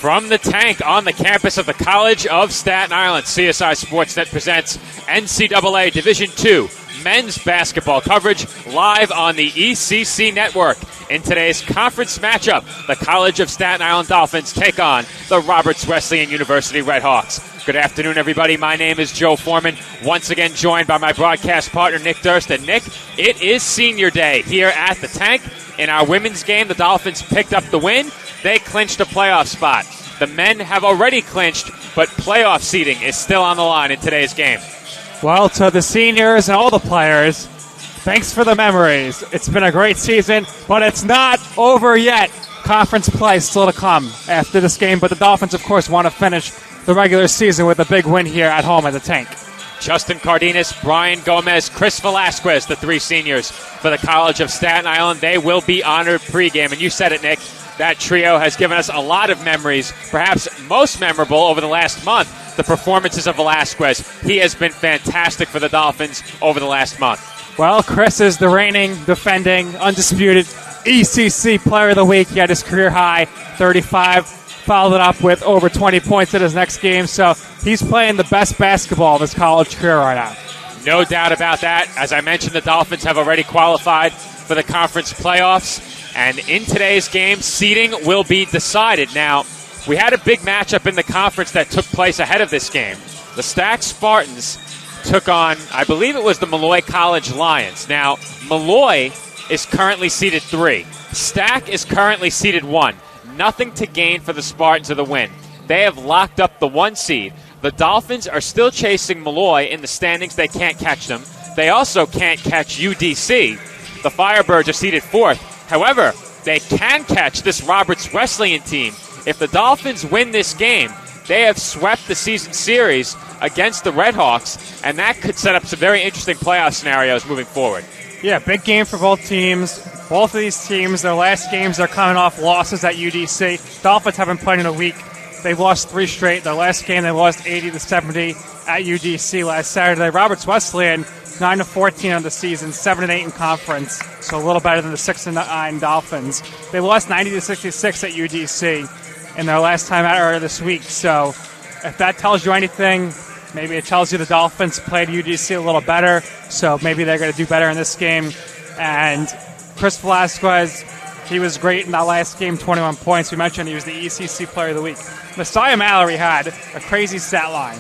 From the tank on the campus of the College of Staten Island, CSI Sportsnet presents NCAA Division II men's basketball coverage live on the ECC network. In today's conference matchup, the College of Staten Island Dolphins take on the Roberts Wesleyan University Redhawks. Good afternoon, everybody. My name is Joe Foreman, once again joined by my broadcast partner, Nick Durst. And Nick, it is senior day here at the tank. In our women's game, the Dolphins picked up the win. They clinched a playoff spot. The men have already clinched, but playoff seeding is still on the line in today's game. Well, to the seniors and all the players, thanks for the memories. It's been a great season, but it's not over yet. Conference play still to come after this game, but the Dolphins, of course, want to finish the regular season with a big win here at home at the tank. Justin Cardenas, Brian Gomez, Chris Velasquez, the three seniors for the College of Staten Island. They will be honored pregame, and you said it, Nick. That trio has given us a lot of memories, perhaps most memorable over the last month, the performances of Velasquez. He has been fantastic for the Dolphins over the last month. Well, Chris is the reigning, defending, undisputed ECC Player of the Week. He had his career high, 35, followed it up with over 20 points in his next game. So he's playing the best basketball of his college career right now. No doubt about that. As I mentioned, the Dolphins have already qualified for the conference playoffs. And in today's game, seeding will be decided. Now, we had a big matchup in the conference that took place ahead of this game. The Stack Spartans took on, I believe it was the Malloy College Lions. Now, Malloy is currently seeded 3. Stack is currently seeded 1. Nothing to gain for the Spartans of the win. They have locked up the 1 seed. The Dolphins are still chasing Malloy in the standings. They can't catch them. They also can't catch UDC. The Firebirds are seeded 4th. However, they can catch this Roberts Wesleyan team. If the Dolphins win this game, they have swept the season series against the Redhawks, and that could set up some very interesting playoff scenarios moving forward. Yeah, big game for both teams. Both of these teams, their last games, they're coming off losses at UDC. Dolphins haven't played in a week. They've lost 3 straight. Their last game, they lost 80-70 at UDC last Saturday. Roberts Wesleyan, 9-14 on the season, 7-8 in conference, so a little better than the 6-9 Dolphins. They lost 90-66 at UDC in their last time out earlier this week. So if that tells you anything, maybe it tells you the Dolphins played UDC a little better, so maybe they're going to do better in this game. And Chris Velasquez, he was great in that last game, 21 points. We mentioned he was the ECC Player of the Week. Messiah Mallory had a crazy stat line.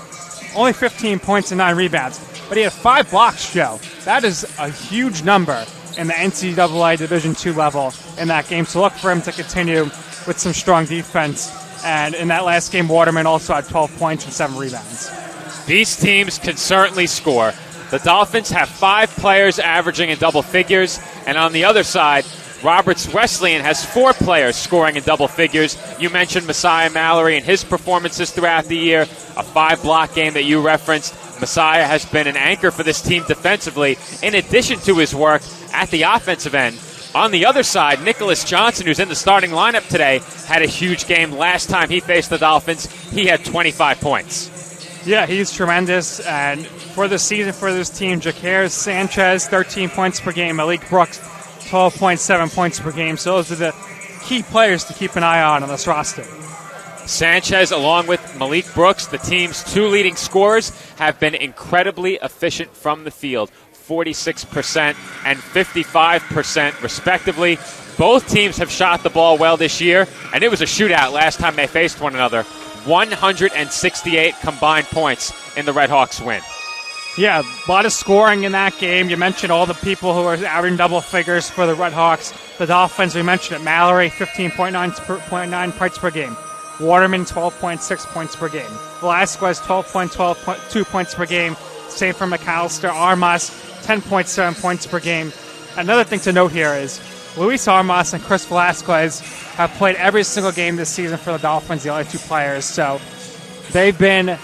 Only 15 points and 9 rebounds, but he had 5 blocks, Joe. That is a huge number in the NCAA Division II level in that game. So look for him to continue with some strong defense. And in that last game, Waterman also had 12 points and 7 rebounds. These teams can certainly score. The Dolphins have 5 players averaging in double figures, and on the other side, Roberts Wesleyan has 4 players scoring in double figures. You mentioned Messiah Mallory and his performances throughout the year, a 5-block game that you referenced. Messiah has been an anchor for this team defensively, in addition to his work at the offensive end. On the other side, Nicholas Johnson, who's in the starting lineup today, had a huge game. Last time he faced the Dolphins, he had 25 points. Yeah, he's tremendous. And for the season for this team, Jaquez Sanchez, 13 points per game. Malik Brooks, 12.7 points per game. So those are the key players to keep an eye on this roster. Sanchez, along with Malik Brooks, the team's 2 leading scorers, have been incredibly efficient from the field, 46% and 55% respectively. Both teams have shot the ball well this year, and it was a shootout last time they faced one another. 168 combined points in the Redhawks win. Yeah, a lot of scoring in that game. You mentioned all the people who are averaging double figures for the Redhawks. The Dolphins, we mentioned it. Mallory, 15.9 points per game. Waterman, 12.6 points per game. Velasquez, 2 points per game. Same for McAllister. Armas, 10.7 points per game. Another thing to note here is Luis Armas and Chris Velasquez have played every single game this season for the Dolphins, the other 2 players. So they've been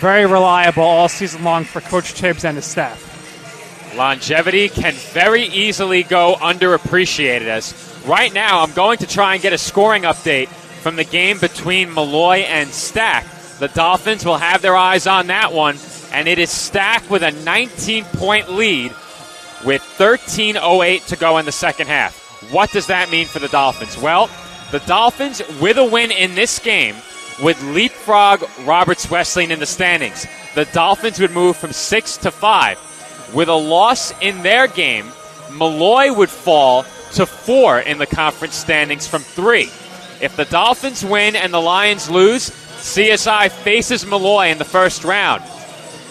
very reliable all season long for Coach Tibbs and his staff. Longevity can very easily go underappreciated, as right now I'm going to try and get a scoring update from the game between Malloy and Stack. The Dolphins will have their eyes on that one, and it is Stack with a 19-point lead with 13:08 to go in the second half. What does that mean for the Dolphins? Well, The Dolphins, with a win in this game, would leapfrog Roberts Wesleyan in the standings. The Dolphins would move from 6 to 5. With a loss in their game, Malloy would fall to 4 in the conference standings from 3. If the Dolphins win and the Lions lose, CSI faces Malloy in the first round.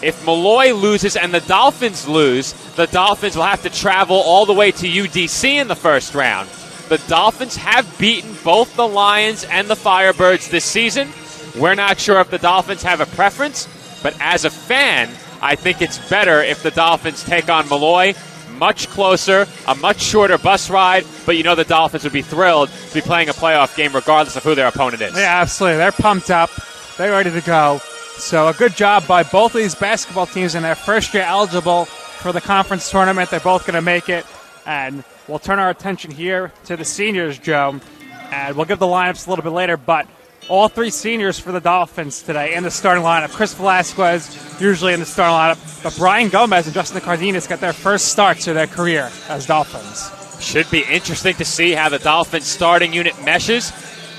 If Malloy loses and the Dolphins lose, the Dolphins will have to travel all the way to UDC in the first round. The Dolphins have beaten both the Lions and the Firebirds this season. We're not sure if the Dolphins have a preference, but as a fan, I think it's better if the Dolphins take on Malloy. Much closer, a much shorter bus ride, but you know the Dolphins would be thrilled to be playing a playoff game regardless of who their opponent is. Yeah, absolutely. They're pumped up. They're ready to go. So a good job by both of these basketball teams in their first year eligible for the conference tournament. They're both going to make it. And we'll turn our attention here to the seniors, Joe. And we'll give the lineups a little bit later, but all 3 seniors for the Dolphins today in the starting lineup. Chris Velasquez, usually in the starting lineup, but Brian Gomez and Justin Cardenas got their first starts of their career as Dolphins. Should be interesting to see how the Dolphins starting unit meshes.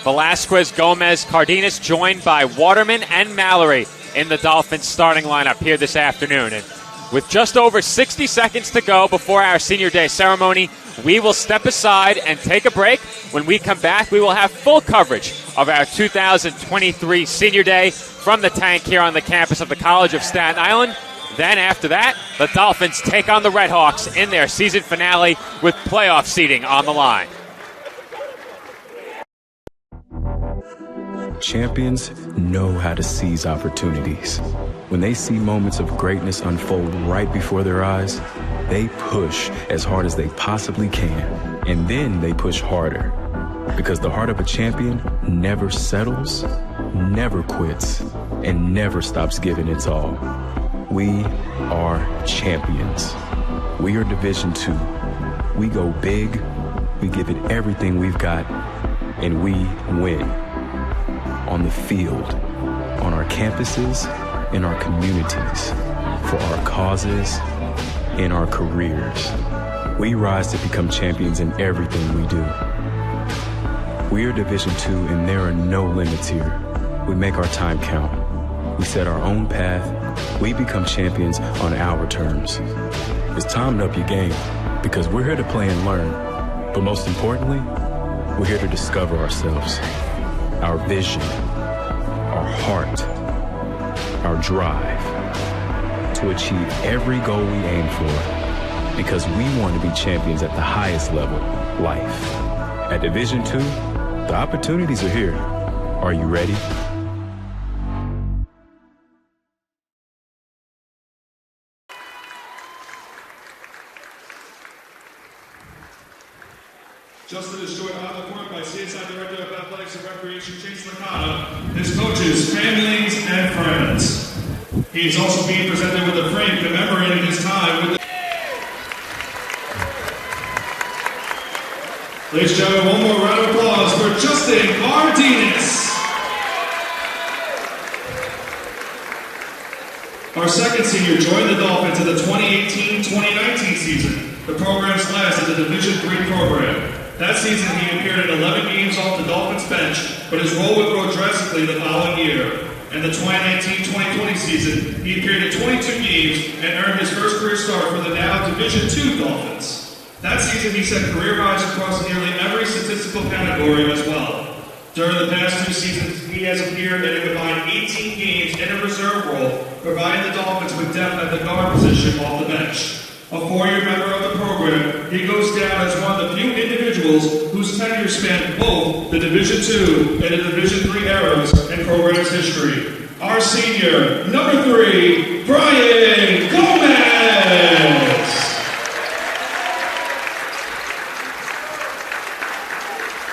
Velasquez, Gomez, Cardenas joined by Waterman and Mallory in the Dolphins starting lineup here this afternoon. And with just over 60 seconds to go before our Senior Day ceremony, we will step aside and take a break. When we come back, we will have full coverage of our 2023 Senior Day from the tank here on the campus of the College of Staten Island. Then after that, the Dolphins take on the Redhawks in their season finale with playoff seeding on the line. Champions know how to seize opportunities. When they see moments of greatness unfold right before their eyes, they push as hard as they possibly can, and then they push harder. Because the heart of a champion never settles, never quits, and never stops giving its all. We are champions. We are Division II. We go big, we give it everything we've got, and we win. On the field, on our campuses, in our communities, for our causes, in our careers. We rise to become champions in everything we do. We are Division II, and there are no limits here. We make our time count. We set our own path. We become champions on our terms. It's time to up your game, because we're here to play and learn. But most importantly, we're here to discover ourselves, our vision, our heart, our drive, to achieve every goal we aim for, because we want to be champions at the highest level, life. At Division II, the opportunities are here. Are you ready? Justin is joined on the court by CSI Director of Athletics and Recreation, Chase Licata, his coaches, families, and friends. He is also being presented with a frame commemorating his time with the... Ladies and gentlemen, one more round of applause for Justin Cardenas. Our second senior joined the Dolphins in the 2018-2019 season. The program's last is a Division III program. That season, he appeared in 11 games off the Dolphins bench, but his role would grow drastically the following year. In the 2019-2020 season, he appeared in 22 games and earned his first career start for the now Division II Dolphins. That season, he set career highs across nearly every statistical category as well. During the past 2 seasons, he has appeared in a combined 18 games in a reserve role, providing the Dolphins with depth at the guard position off the bench. A 4-year member of the program, he goes down as one of the few individuals whose tenure spanned both the Division II and the Division III eras in program's history. Our senior, number 3, Brian Gomez.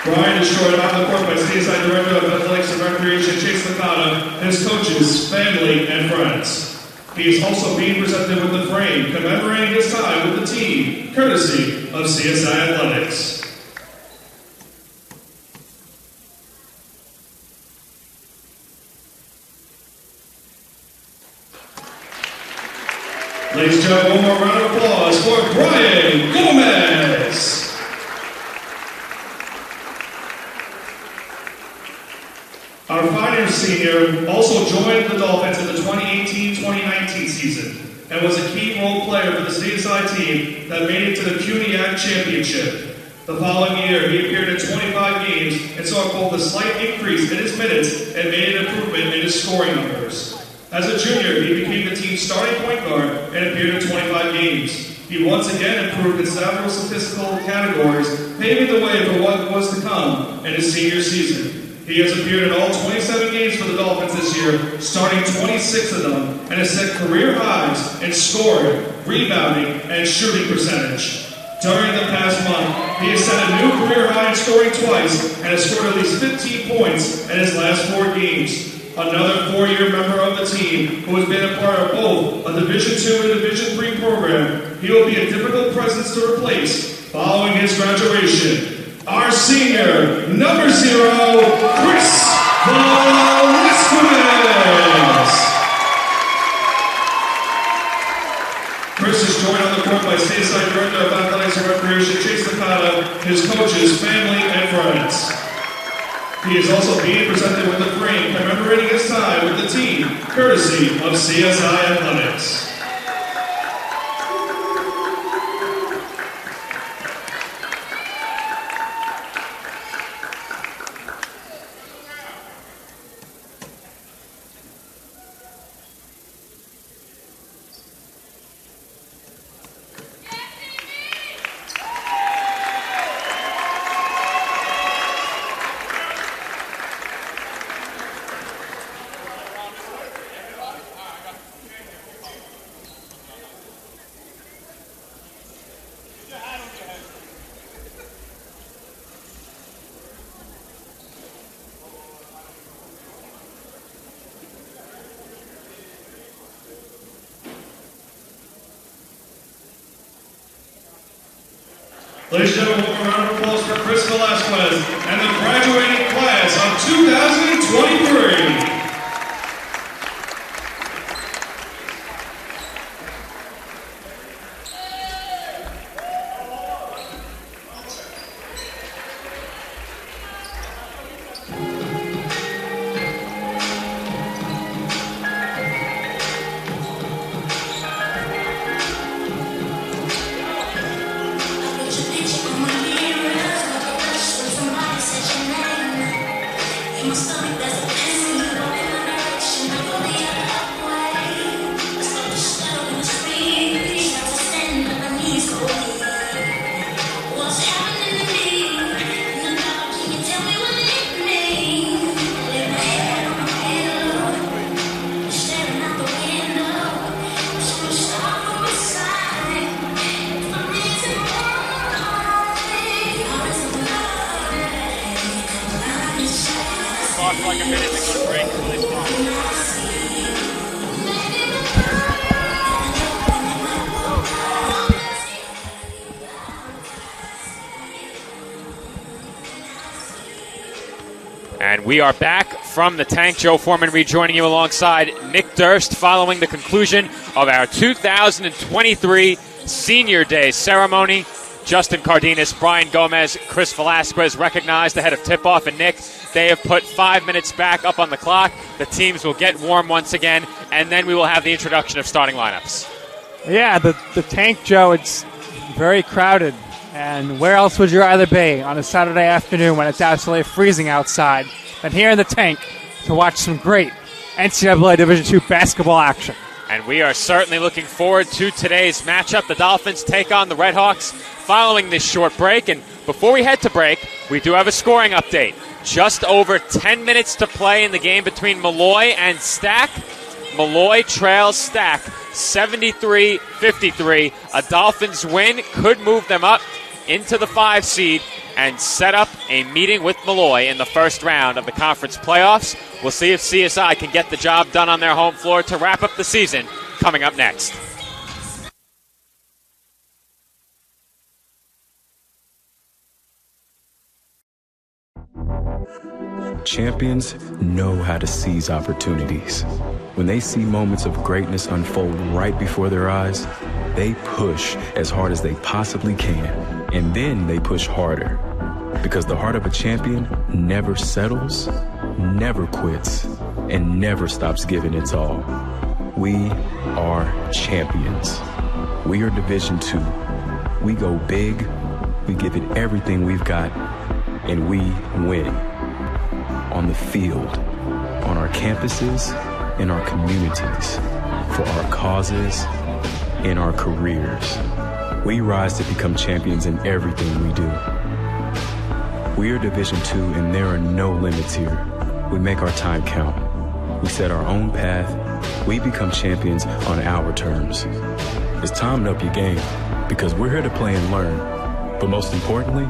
Brian is joined on the court by CSI Director of Athletics and Recreation, Chase Licata, his coaches, family, and friends. He is also being presented with the frame commemorating his time with the team, courtesy of CSI Athletics. Ladies and gentlemen, one more round of applause for Brian Gomez. Our finance senior also joined the Dolphins in the 2018-2019 season and was a key role player for the stateside team that made it to the CUNYAC Championship. The following year, he appeared in 25 games and saw both a slight increase in his minutes and made an improvement in his scoring numbers. As a junior, he became the team's starting point guard and appeared in 25 games. He once again improved in several statistical categories, paving the way for what was to come in his senior season. He has appeared in all 27 games for the Dolphins this year, starting 26 of them, and has set career highs in scoring, rebounding, and shooting percentage. During the past month, he has set a new career high in scoring twice and has scored at least 15 points in his last 4 games. Another 4-year member of the team who has been a part of both a Division II and Division III program, he will be a difficult presence to replace following his graduation. Our senior, number 0, Chris Velasquez. Chris is joined on the court by stateside director of athletics and recreation, Chase Nakata, his coaches, family, and friends. He is also being presented with a frame commemorating his time with the team, courtesy of CSI Athletics. Ladies and gentlemen, a round of applause for Chris Velasquez and the graduating class of 2023. Like a minute to go to break for this one. And we are back from the tank. Joe Foreman rejoining you alongside Nick Durst following the conclusion of our 2023 Senior Day ceremony. Justin Cardenas, Brian Gomez, Chris Velasquez recognized ahead of tip-off. And Nick, they have put 5 minutes back up on the clock. The teams will get warm once again, and then we will have the introduction of starting lineups. Yeah, the tank, Joe, it's very crowded. And where else would you rather be on a Saturday afternoon when it's absolutely freezing outside than here in the tank to watch some great NCAA Division II basketball action? And we are certainly looking forward to today's matchup. The Dolphins take on the Redhawks following this short break. And before we head to break, we do have a scoring update. Just over 10 minutes to play in the game between Malloy and Stack. Malloy trails Stack 73-53. A Dolphins win could move them up into the 5 seed and set up a meeting with Malloy in the first round of the conference playoffs. We'll see if CSI can get the job done on their home floor to wrap up the season coming up next. Champions know how to seize opportunities. When they see moments of greatness unfold right before their eyes, they push as hard as they possibly can, and then they push harder. Because the heart of a champion never settles, never quits and never stops giving its all. We are champions. We are Division II. We go big, we give it everything we've got, and we win. On the field, on our campuses, in our communities, for our causes, in our careers. We rise to become champions in everything we do. We are Division II, and there are no limits here. We make our time count. We set our own path. We become champions on our terms. It's time to up your game, because we're here to play and learn. But most importantly,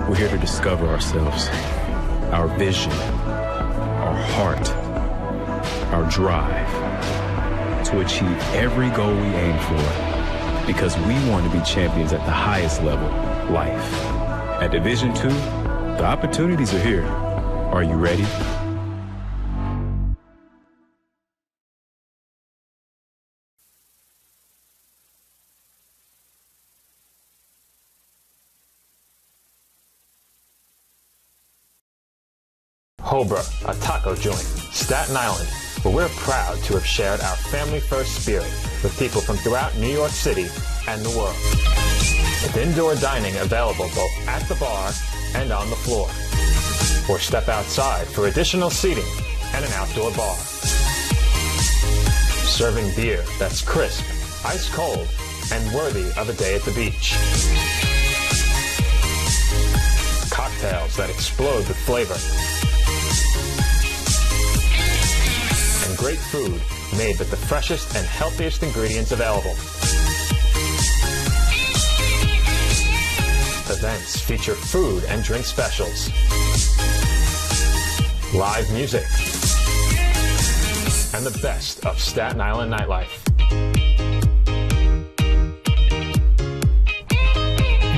we're here to discover ourselves, our vision, our heart, our drive, to achieve every goal we aim for, because we want to be champions at the highest level, life. At Division II, the opportunities are here. Are you ready? Cobra, a taco joint, Staten Island, where we're proud to have shared our family-first spirit with people from throughout New York City and the world. With indoor dining available both at the bar and on the floor. Or step outside for additional seating and an outdoor bar. Serving beer that's crisp, ice cold, and worthy of a day at the beach. Cocktails that explode with flavor. And great food made with the freshest and healthiest ingredients available. Events feature food and drink specials. Live music. And the best of Staten Island nightlife.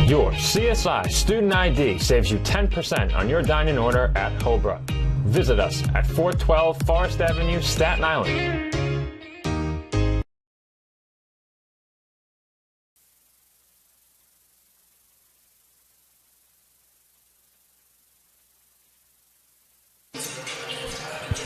Your CSI Student ID saves you 10% on your dining order at Cobra. Visit us at 412 Forest Avenue, Staten Island.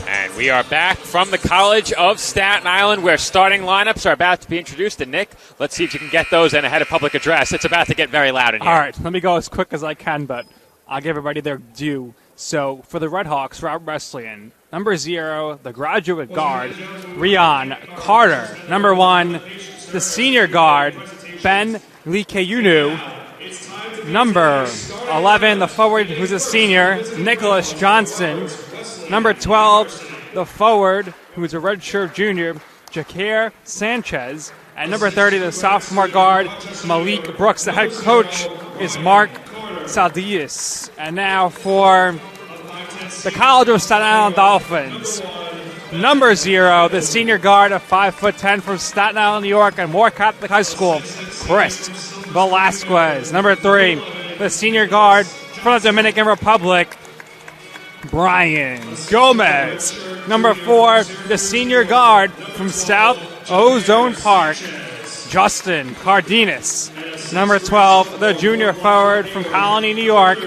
And we are back from the College of Staten Island, where starting lineups are about to be introduced. And Nick, let's see if you can get those in ahead of public address. It's about to get very loud in here. All right, let me go as quick as I can, but I'll give everybody their due. So for the Red Hawks, Rob Wesleyan, number 0, the graduate guard, Rion Carter. Number 1, the senior guard, Ben Likeyunu. Number 11, the forward who's a senior, Nicholas Johnson. Number 12, the forward who's a redshirt junior, Jakir Sanchez. At number 30, the sophomore guard, Malik Brooks. The head coach is Mark Saldias. And now for the College of Staten Island Dolphins. Number 0, the senior guard of 5'10" from Staten Island, New York, and Moore Catholic High School, Chris Velasquez. Number 3, the senior guard from the Dominican Republic, Brian Gomez. Number 4, the senior guard from South Ozone Park, Justin Cardenas. Number 12, the junior forward from Colony, New York,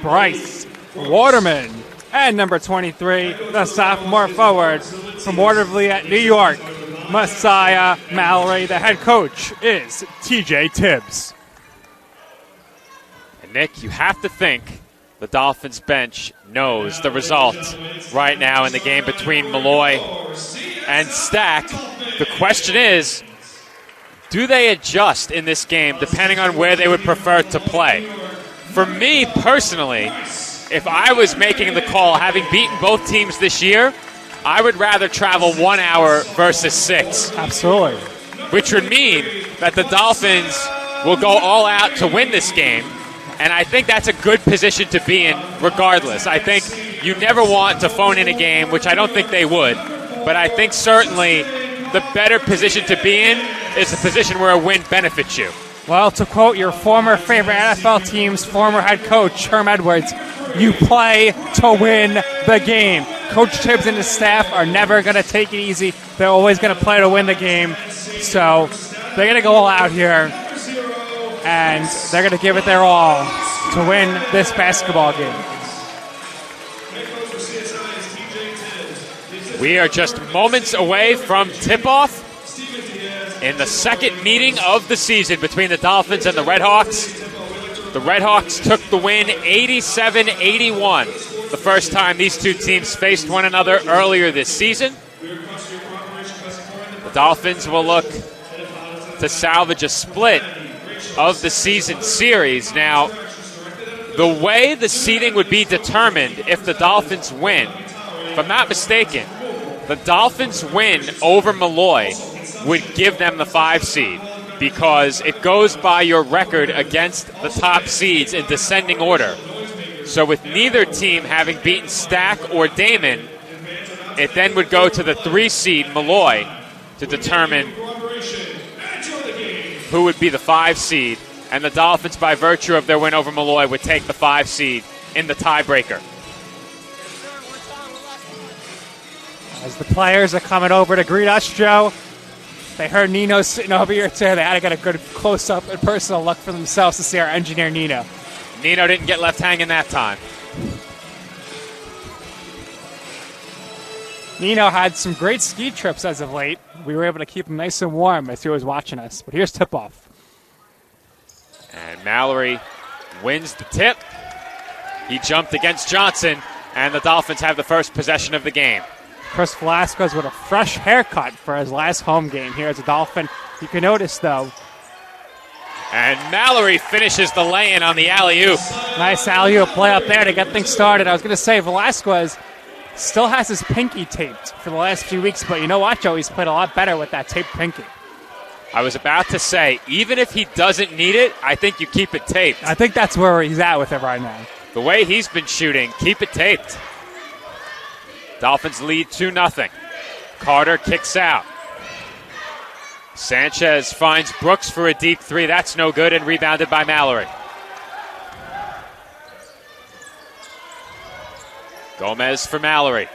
Bryce Waterman. And number 23, the sophomore forward from Watervliet, New York, Messiah Mallory. The head coach is TJ Tibbs. And Nick, you have to think the Dolphins bench knows the result right now in the game between Malloy and Stack. The question is, do they adjust in this game depending on where they would prefer to play? For me personally, if I was making the call, having beaten both teams this year, I would rather travel 1 hour versus 6. Absolutely. Which would mean that the Dolphins will go all out to win this game. And I think that's a good position to be in regardless. I think you never want to phone in a game, which I don't think they would. But I think certainly the better position to be in is the position where a win benefits you. Well, to quote your former favorite NFL team's former head coach, Herm Edwards, you play to win the game. Coach Tibbs and his staff are never going to take it easy. They're always going to play to win the game. So they're going to go all out here, and they're going to give it their all to win this basketball game. We are just moments away from tip-off in the second meeting of the season between the Dolphins and the Red Hawks. The Red Hawks took the win 87-81 the first time these two teams faced one another earlier this season. The Dolphins will look to salvage a split of the season series. Now, the way the seeding would be determined if the Dolphins win, if I'm not mistaken, the Dolphins win over Malloy would give them the 5 seed because it goes by your record against the top seeds in descending order. So with neither team having beaten Stack or Damon, it then would go to the 3 seed, Malloy, to determine who would be the 5 seed. And the Dolphins, by virtue of their win over Malloy, would take the 5 seed in the tiebreaker. As the players are coming over to greet us, Joe, they heard Nino sitting over here too. They had to get a good close-up and personal look for themselves to see our engineer, Nino. Nino didn't get left hanging that time. Nino had some great ski trips as of late. We were able to keep him nice and warm as he was watching us. But here's tip-off. And Mallory wins the tip. He jumped against Johnson, and the Dolphins have the first possession of the game. Chris Velasquez with a fresh haircut for his last home game here as a Dolphin. You can notice, though. And Mallory finishes the lay-in on the alley-oop. Nice alley-oop play up there to get things started. I was going to say Velasquez still has his pinky taped for the last few weeks, but you know what, Joe? He's played a lot better with that taped pinky. I was about to say, even if he doesn't need it, I think you keep it taped. I think that's where he's at with it right now. The way he's been shooting, keep it taped. Dolphins lead 2-0. Carter kicks out. Sanchez finds Brooks for a deep 3. That's no good, and rebounded by Mallory. Gomez for Mallory.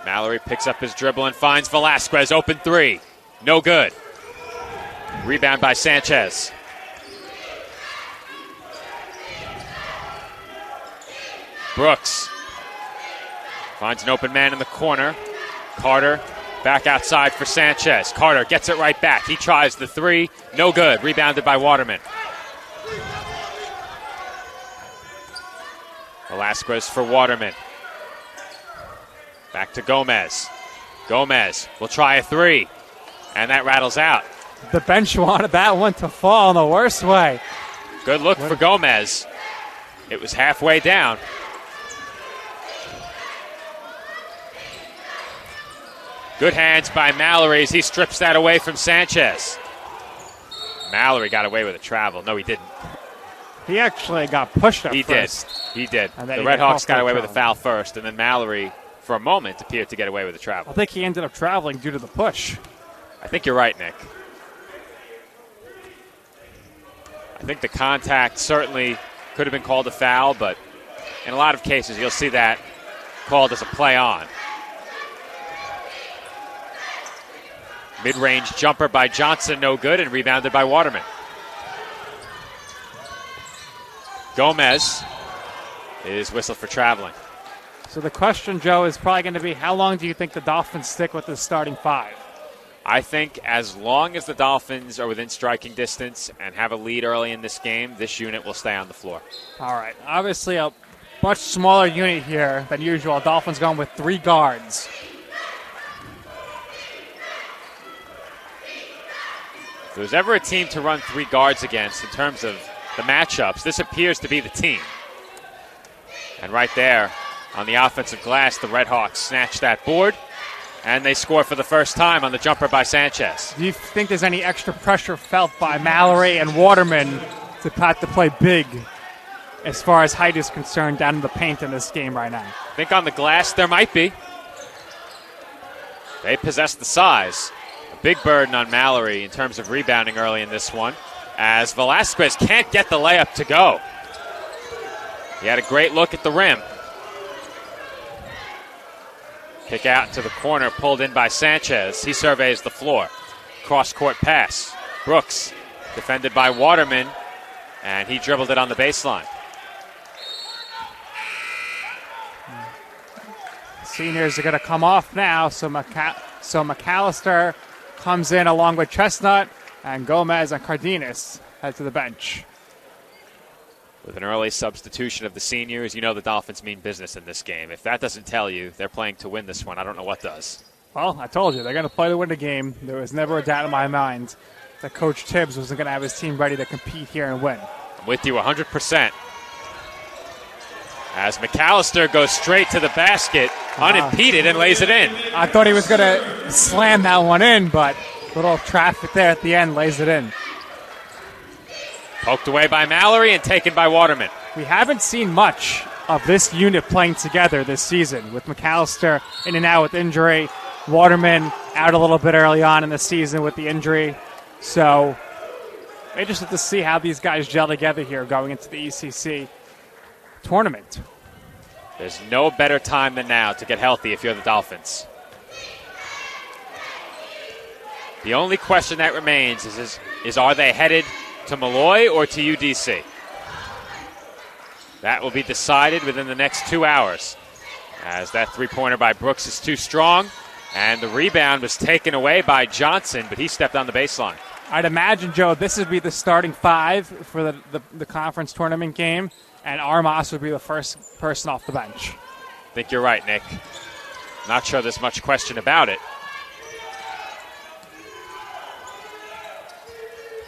Mallory picks up his dribble and finds Velasquez. Open 3. No good. Rebound by Sanchez. Brooks finds an open man in the corner. Carter back outside for Sanchez. Carter gets it right back. He tries the 3. No good. Rebounded by Waterman. Velasquez for Waterman. Back to Gomez. Gomez will try a 3. And that rattles out. The bench wanted that one to fall in the worst way. Good look for Gomez. It was halfway down. Good hands by Mallory as he strips that away from Sanchez. Mallory got away with a travel. No, he didn't. He actually got pushed up He first. did. He did. The Red Hawks got away with a foul first, and then Mallory, for a moment, appeared to get away with a travel. I think he ended up traveling due to the push. I think you're right, Nick. I think the contact certainly could have been called a foul, but in a lot of cases you'll see that called as a play on. Mid-range jumper by Johnson, no good, and rebounded by Waterman. Gomez is whistled for traveling. So the question, Joe, is probably going to be how long do you think the Dolphins stick with the starting 5? I think as long as the Dolphins are within striking distance and have a lead early in this game, this unit will stay on the floor. All right. Obviously a much smaller unit here than usual. Dolphins going with 3 guards. If there was ever a team to run 3 guards against in terms of the matchups, this appears to be the team. And right there on the offensive glass, the Red Hawks snatch that board, and they score for the first time on the jumper by Sanchez. Do you think there's any extra pressure felt by Mallory and Waterman to play big as far as height is concerned down in the paint in this game right now? I think on the glass there might be. They possess the size. A big burden on Mallory in terms of rebounding early in this one, as Velasquez can't get the layup to go. He had a great look at the rim. Kick out to the corner, pulled in by Sanchez. He surveys the floor. Cross-court pass. Brooks, defended by Waterman, and he dribbled it on the baseline. Seniors are going to come off now, so McAllister comes in along with Chestnut, and Gomez and Cardenas head to the bench. With an early substitution of the seniors, you know the Dolphins mean business in this game. If that doesn't tell you they're playing to win this one, I don't know what does. Well, I told you, they're going to play to win the game. There was never a doubt in my mind that Coach Tibbs wasn't going to have his team ready to compete here and win. I'm with you 100%. As McAllister goes straight to the basket, unimpeded, and lays it in. I thought he was going to slam that one in, but little traffic there at the end lays it in. Poked away by Mallory and taken by Waterman. We haven't seen much of this unit playing together this season, with McAllister in and out with injury, Waterman out a little bit early on in the season with the injury. So, interested to see how these guys gel together here going into the ECC tournament. There's no better time than now to get healthy if you're the Dolphins. The only question that remains is are they headed to Malloy or to UDC? That will be decided within the next 2 hours, as that three-pointer by Brooks is too strong, and the rebound was taken away by Johnson, but he stepped on the baseline. I'd imagine, Joe, this would be the starting five for the conference tournament game, and Armas would be the first person off the bench. I think you're right, Nick. Not sure there's much question about it.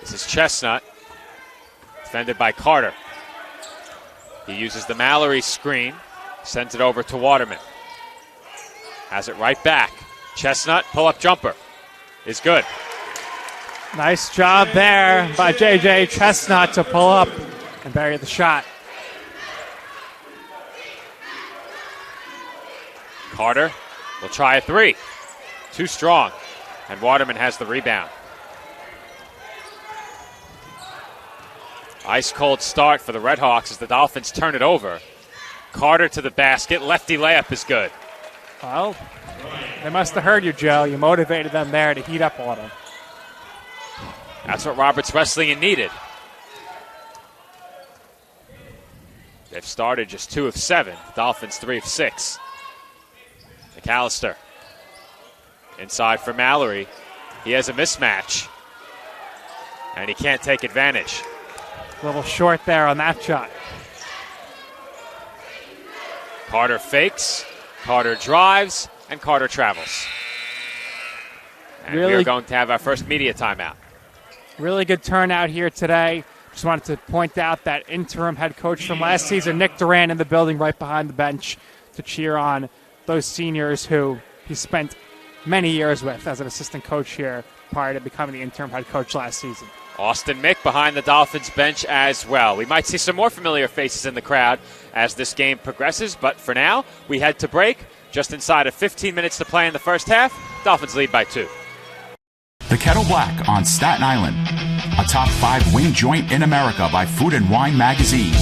This is Chestnut, defended by Carter. He uses the Mallory screen, sends it over to Waterman. Has it right back. Chestnut, pull-up jumper is good. Nice job there by J.J. Chestnut to pull up and bury the shot. Carter will try a three. Too strong, and Waterman has the rebound. Ice-cold start for the Redhawks as the Dolphins turn it over. Carter to the basket. Lefty layup is good. Well, they must have heard you, Joe. You motivated them there to heat up a little. That's what Roberts Wesleyan needed. They've started just 2 of 7. The Dolphins 3 of 6. McAllister inside for Mallory. He has a mismatch, and he can't take advantage. A little short there on that shot. Carter fakes, Carter drives, and Carter travels. And we are going to have our first media timeout. Really good turnout here today. Just wanted to point out that interim head coach from last season, Nick Duran, in the building right behind the bench to cheer on those seniors who he spent many years with as an assistant coach here prior to becoming the interim head coach last season. Austin Mick behind the Dolphins bench as well. We might see some more familiar faces in the crowd as this game progresses, but for now, we head to break. Just inside of 15 minutes to play in the first half. Dolphins lead by 2. The Kettle Black on Staten Island, a top 5 wing joint in America by Food and Wine magazine.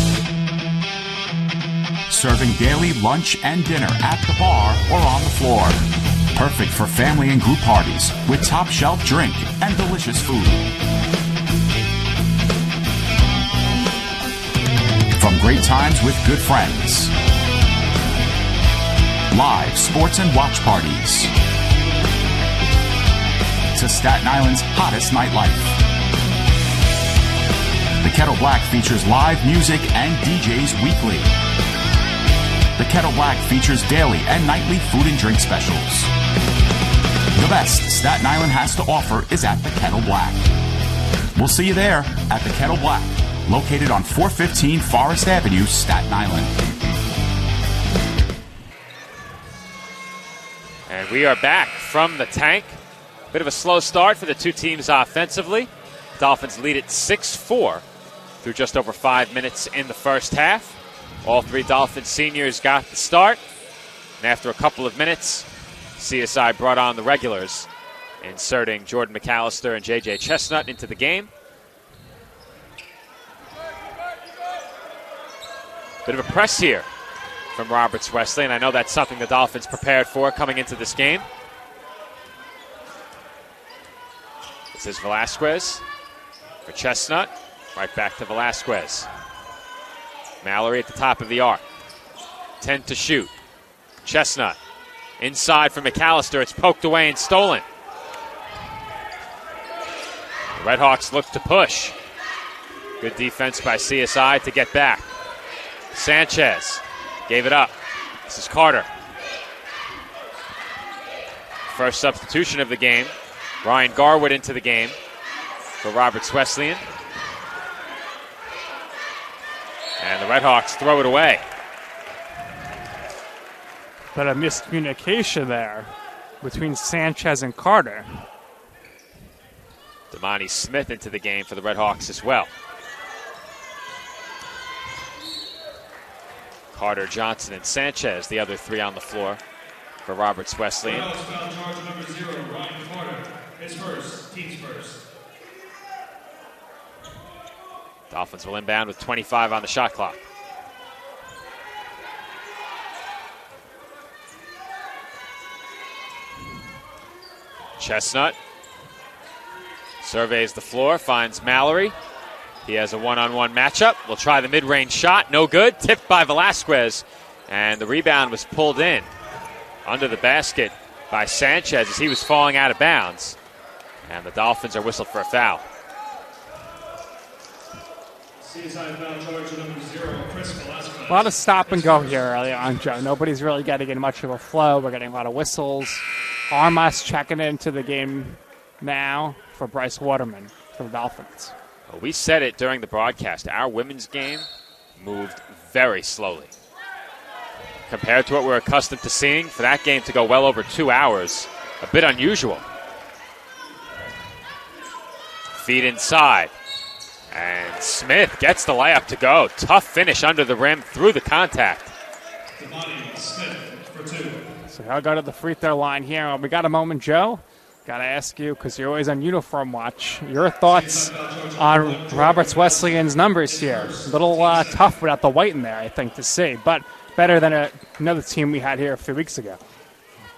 Serving daily lunch and dinner at the bar or on the floor. Perfect for family and group parties with top shelf drink and delicious food. From great times with good friends. Live sports and watch parties. To Staten Island's hottest nightlife. The Kettle Black features live music and DJs weekly. The Kettle Black features daily and nightly food and drink specials. The best Staten Island has to offer is at the Kettle Black. We'll see you there at the Kettle Black, located on 415 Forest Avenue, Staten Island. And we are back from the tank. Bit of a slow start for the two teams offensively. Dolphins lead at 6-4 through just over 5 minutes in the first half. All 3 Dolphins seniors got the start. And after a couple of minutes, CSI brought on the regulars, inserting Jordan McAllister and J.J. Chestnut into the game. Bit of a press here from Roberts Wesleyan. I know that's something the Dolphins prepared for coming into this game. This is Velasquez for Chestnut. Right back to Velasquez. Mallory at the top of the arc. 10 to shoot. Chestnut Inside for McAllister. It's poked away and stolen. The Redhawks look to push. Good defense by CSI to get back. Sanchez gave it up. This is Carter. First substitution of the game. Ryan Garwood into the game for Roberts Wesleyan. And the Redhawks throw it away. But a miscommunication there between Sanchez and Carter. Damani Smith into the game for the Redhawks as well. Carter, Johnson, and Sanchez, the other three on the floor for Roberts Wesleyan. Foul charge number 0, Ryan Carter. His first, team's first. Dolphins will inbound with 25 on the shot clock. Chestnut surveys the floor, finds Mallory. He has a one-on-one matchup. We'll try the mid-range shot. No good. Tipped by Velasquez. And the rebound was pulled in under the basket by Sanchez as he was falling out of bounds. And the Dolphins are whistled for a foul. CSI foul charge number 0, Chris Velasquez. A lot of stop and go here early on, Joe. Nobody's really getting in much of a flow. We're getting a lot of whistles. Armas checking into the game now for Bryce Waterman for the Dolphins. Well, we said it during the broadcast. Our women's game moved very slowly. Compared to what we're accustomed to seeing, for that game to go well over 2 hours, a bit unusual. Feed inside. And Smith gets the layup to go. Tough finish under the rim through the contact. Damani Smith for 2. So I'll go to the free throw line here. We got a moment, Joe. Got to ask you, because you're always on uniform watch, your thoughts on Roberts Wesleyan's numbers here. A little tough without the white in there, I think, to see, but better than another team we had here a few weeks ago.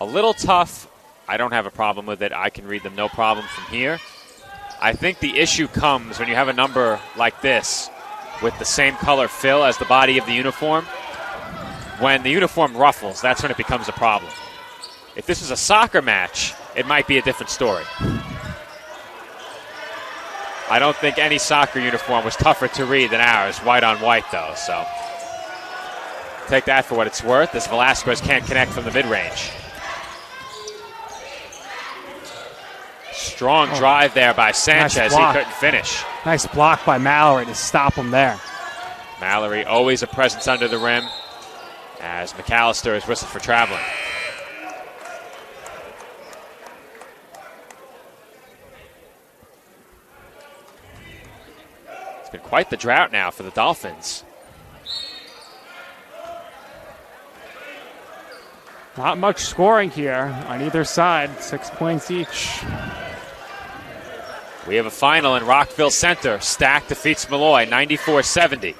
A little tough. I don't have a problem with it. I can read them no problem from here. I think the issue comes when you have a number like this with the same color fill as the body of the uniform. When the uniform ruffles, that's when it becomes a problem. If this was a soccer match, it might be a different story. I don't think any soccer uniform was tougher to read than ours, white on white, though. So take that for what it's worth, as Velasquez can't connect from the mid-range. Strong drive there by Sanchez. He couldn't finish. Nice block by Mallory to stop him there. Mallory always a presence under the rim, as McAllister is whistled for traveling. It's been quite the drought now for the Dolphins. Not much scoring here on either side, 6 points each. We have a final in Rockville Center. Stack defeats Malloy 94-70.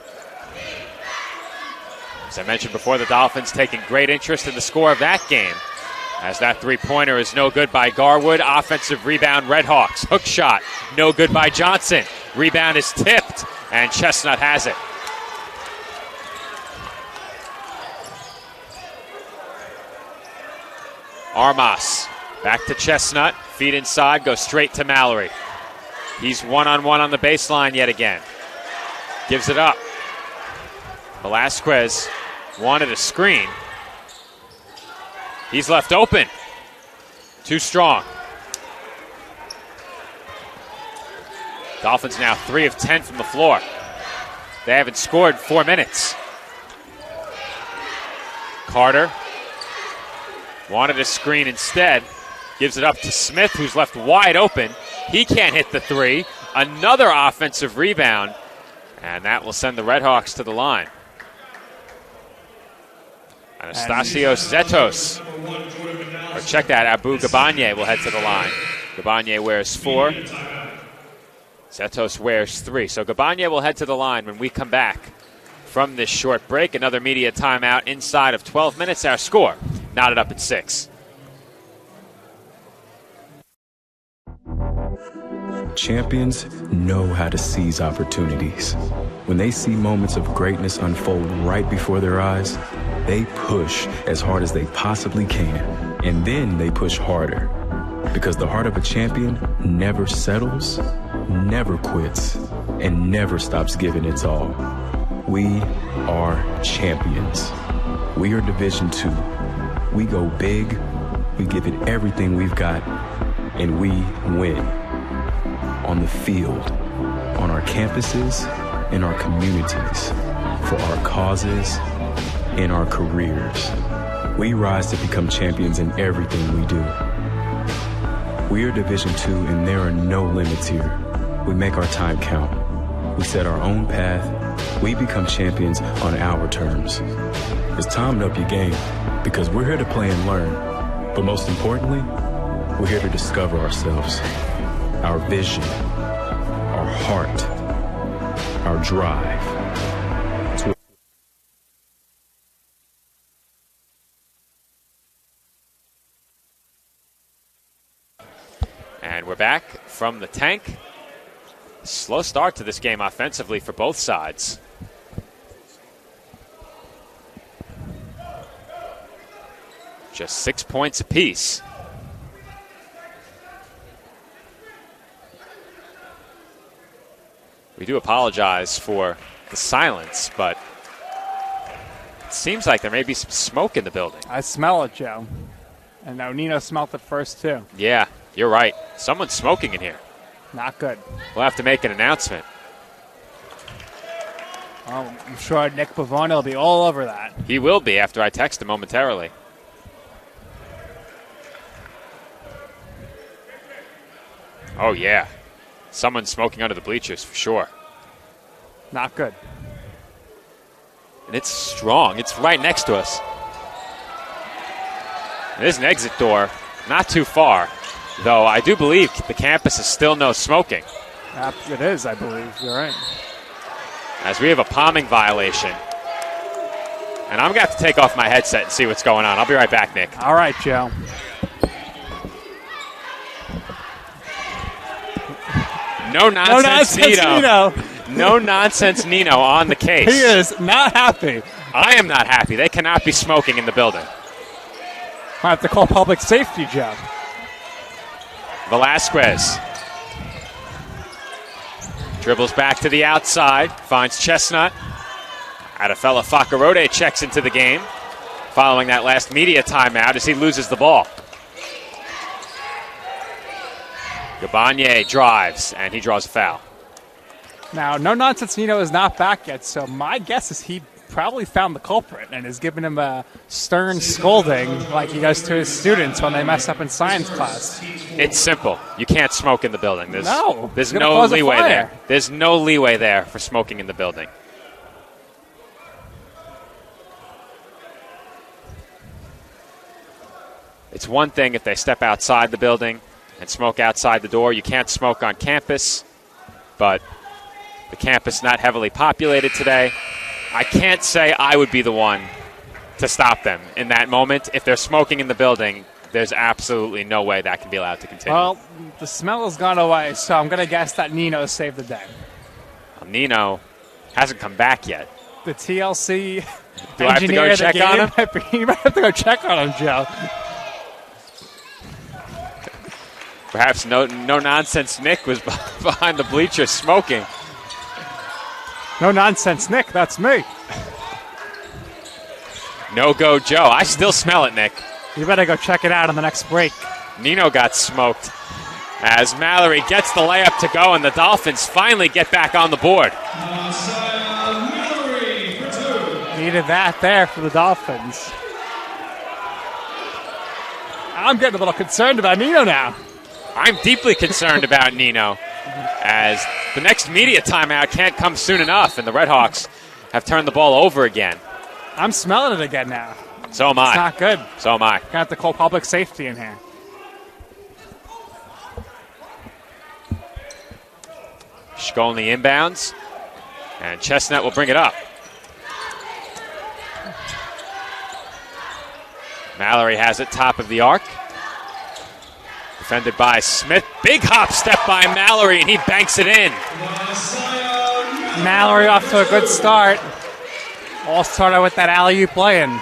As I mentioned before, the Dolphins taking great interest in the score of that game, as that three-pointer is no good by Garwood. Offensive rebound, Redhawks. Hook shot, no good by Johnson. Rebound is tipped, and Chestnut has it. Armas back to Chestnut. Feed inside, go straight to Mallory. He's one-on-one on the baseline yet again. Gives it up. Velasquez wanted a screen. He's left open. Too strong. Dolphins now 3 of 10 from the floor. They haven't scored 4 minutes. Carter wanted a screen instead. Gives it up to Smith, who's left wide open. He can't hit the three. Another offensive rebound. And that will send the Redhawks to the line. Anastasios Zetos. Or check that, Abu Gabanye will head to the line. Gabanye wears 4. Zetos wears 3. So Gabanye will head to the line when we come back from this short break. Another media timeout inside of 12 minutes. Our score knotted up at 6. Champions know how to seize opportunities. When they see moments of greatness unfold right before their eyes, they push as hard as they possibly can, and then they push harder. Because the heart of a champion never settles, never quits, and never stops giving its all. We are champions. We are Division II. We go big, we give it everything we've got, and we win. On the field, on our campuses, in our communities, for our causes, in our careers. We rise to become champions in everything we do. We are Division II, and there are no limits here. We make our time count. We set our own path. We become champions on our terms. It's time to up your game, because we're here to play and learn. But most importantly, we're here to discover ourselves, our vision, our heart, our drive. And we're back from the tank. Slow start to this game offensively for both sides. Just 6 points apiece. We do apologize for the silence, but it seems like there may be some smoke in the building. I smell it, Joe. And now Nino smelled it first, too. Yeah, you're right. Someone's smoking in here. Not good. We'll have to make an announcement. Oh, I'm sure Nick Pavone will be all over that. He will be after I text him momentarily. Oh, yeah. Someone's smoking under the bleachers for sure. Not good. And it's strong. It's right next to us. There's an exit door, not too far, though I do believe the campus is still no smoking. It is, I believe. You're right. As we have a palming violation. And I'm going to have to take off my headset and see what's going on. I'll be right back, Nick. All right, Joe. No nonsense, Nino. No nonsense Nino on the case. He is not happy. I am not happy. They cannot be smoking in the building. I have to call public safety, Joe. Velasquez dribbles back to the outside, finds Chestnut. Adafella Fakarode checks into the game following that last media timeout as he loses the ball. Gabanye drives, and he draws a foul. Now, No Nonsense Nino is not back yet, so my guess is he probably found the culprit and is giving him a stern scolding like he does to his students when they mess up in science class. It's simple. You can't smoke in the building. There's no leeway there. There's no leeway there for smoking in the building. It's one thing if they step outside the building and smoke outside the door. You can't smoke on campus, but the campus not heavily populated today. I can't say I would be the one to stop them in that moment. If they're smoking in the building, there's absolutely no way that can be allowed to continue. Well, the smell has gone away, so I'm going to guess that Nino saved the day. Well, Nino hasn't come back yet. The TLC Do I have to go check on him? You might have to go check on him, Joe. Perhaps no nonsense Nick was behind the bleachers smoking. No nonsense, Nick. That's me. No-go Joe. I still smell it, Nick. You better go check it out on the next break. Nino got smoked as Mallory gets the layup to go, and the Dolphins finally get back on the board. Needed that there for the Dolphins. I'm getting a little concerned about Nino now. I'm deeply concerned about Nino, as the next media timeout can't come soon enough, and the Redhawks have turned the ball over again. I'm smelling it again now. So am I. It's not good. So am I. Gonna have to call public safety in here. Shkolny inbounds, and Chestnut will bring it up. Mallory has it top of the arc. Defended by Smith. Big hop step by Mallory, and he banks it in. Mallory off to a good start. All started with that alley-oop play-in.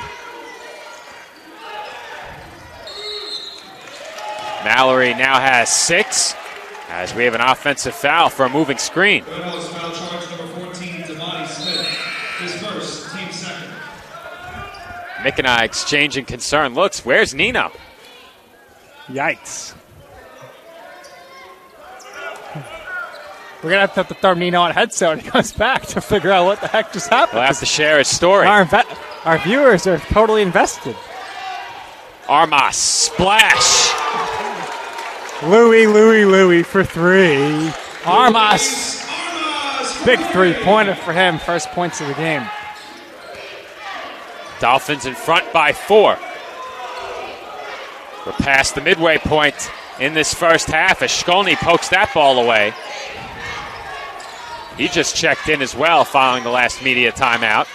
Mallory now has 6 as we have an offensive foul for a moving screen. Red House foul charge number 14, Damani Smith. His first, team second. Mick and I exchanging concerned looks. Where's Nino? Yikes. We're going to have to throw Nino on a headset when he comes back to figure out what the heck just happened. We'll have to share his story. Our viewers are totally invested. Armas, splash. Louis for 3. Armas. Big three-pointer for him. First points of the game. Dolphins in front by 4. We're past the midway point in this first half as Shkolny pokes that ball away. He just checked in as well following the last media timeout.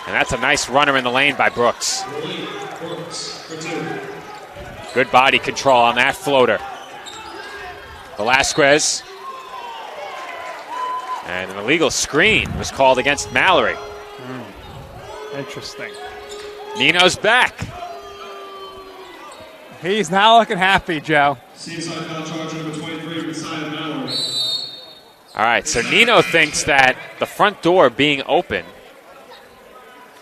And that's a nice runner in the lane by Brooks. Good body control on that floater. Velasquez. And an illegal screen was called against Mallory. Interesting. Nino's back. He's now looking happy, Joe. CSI foul charge number 23, beside Mallory. All right, so Nino thinks that the front door being open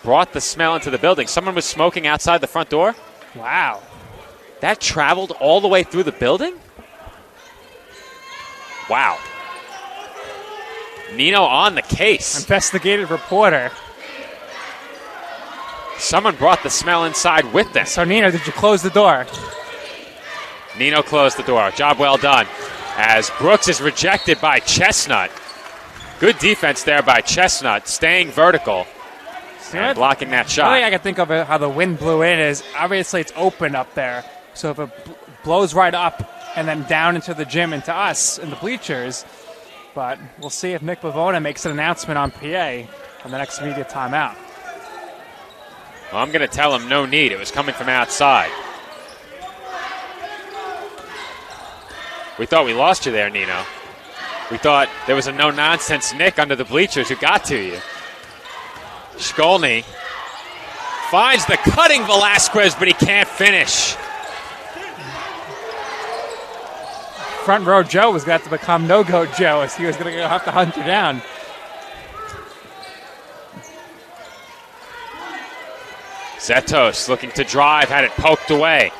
brought the smell into the building. Someone was smoking outside the front door? Wow. That traveled all the way through the building? Wow. Nino on the case. Investigative reporter. Someone brought the smell inside with them. So, Nino, did you close the door? Nino closed the door. Job well done. As Brooks is rejected by Chestnut. Good defense there by Chestnut, staying vertical and blocking that shot. The only thing I can think of how the wind blew in is obviously it's open up there. So if it blows right up and then down into the gym, into us in the bleachers. But we'll see if Nick Bavona makes an announcement on PA on the next media timeout. Well, I'm going to tell him no need. It was coming from outside. We thought we lost you there, Nino. We thought there was a no-nonsense Nick under the bleachers who got to you. Shkolny finds the cutting Velasquez, but he can't finish. Front row Joe was going to have to become no-go Joe as he was going to have to hunt you down. Zetos looking to drive, had it poked away.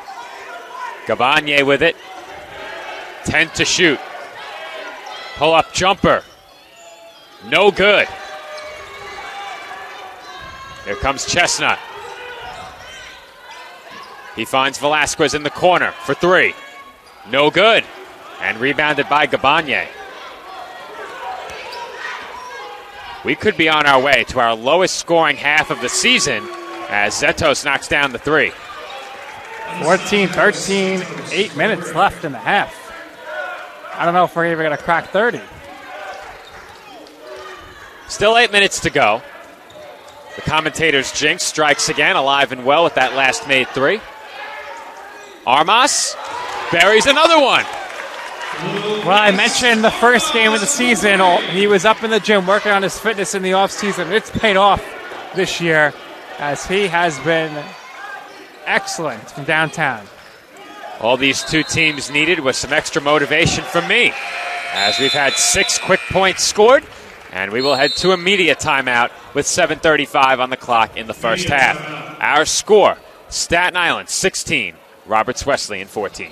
Gabagne with it. 10 to shoot. Pull-up jumper. No good. Here comes Chestnut. He finds Velasquez in the corner for 3. No good. And rebounded by Gabagne. We could be on our way to our lowest scoring half of the season as Zetos knocks down the 3. 14-13, 8 minutes left in the half. I don't know if we're even going to crack 30. Still 8 minutes to go. The commentator's jinx strikes again, alive and well with that last made 3. Armas buries another one. Well, I mentioned the first game of the season, he was up in the gym working on his fitness in the offseason. It's paid off this year as he has been excellent from downtown. All these two teams needed was some extra motivation from me, as we've had 6 quick points scored, and we will head to a media timeout with 7:35 on the clock in the first half. Our score, Staten Island 16, Roberts Wesleyan 14.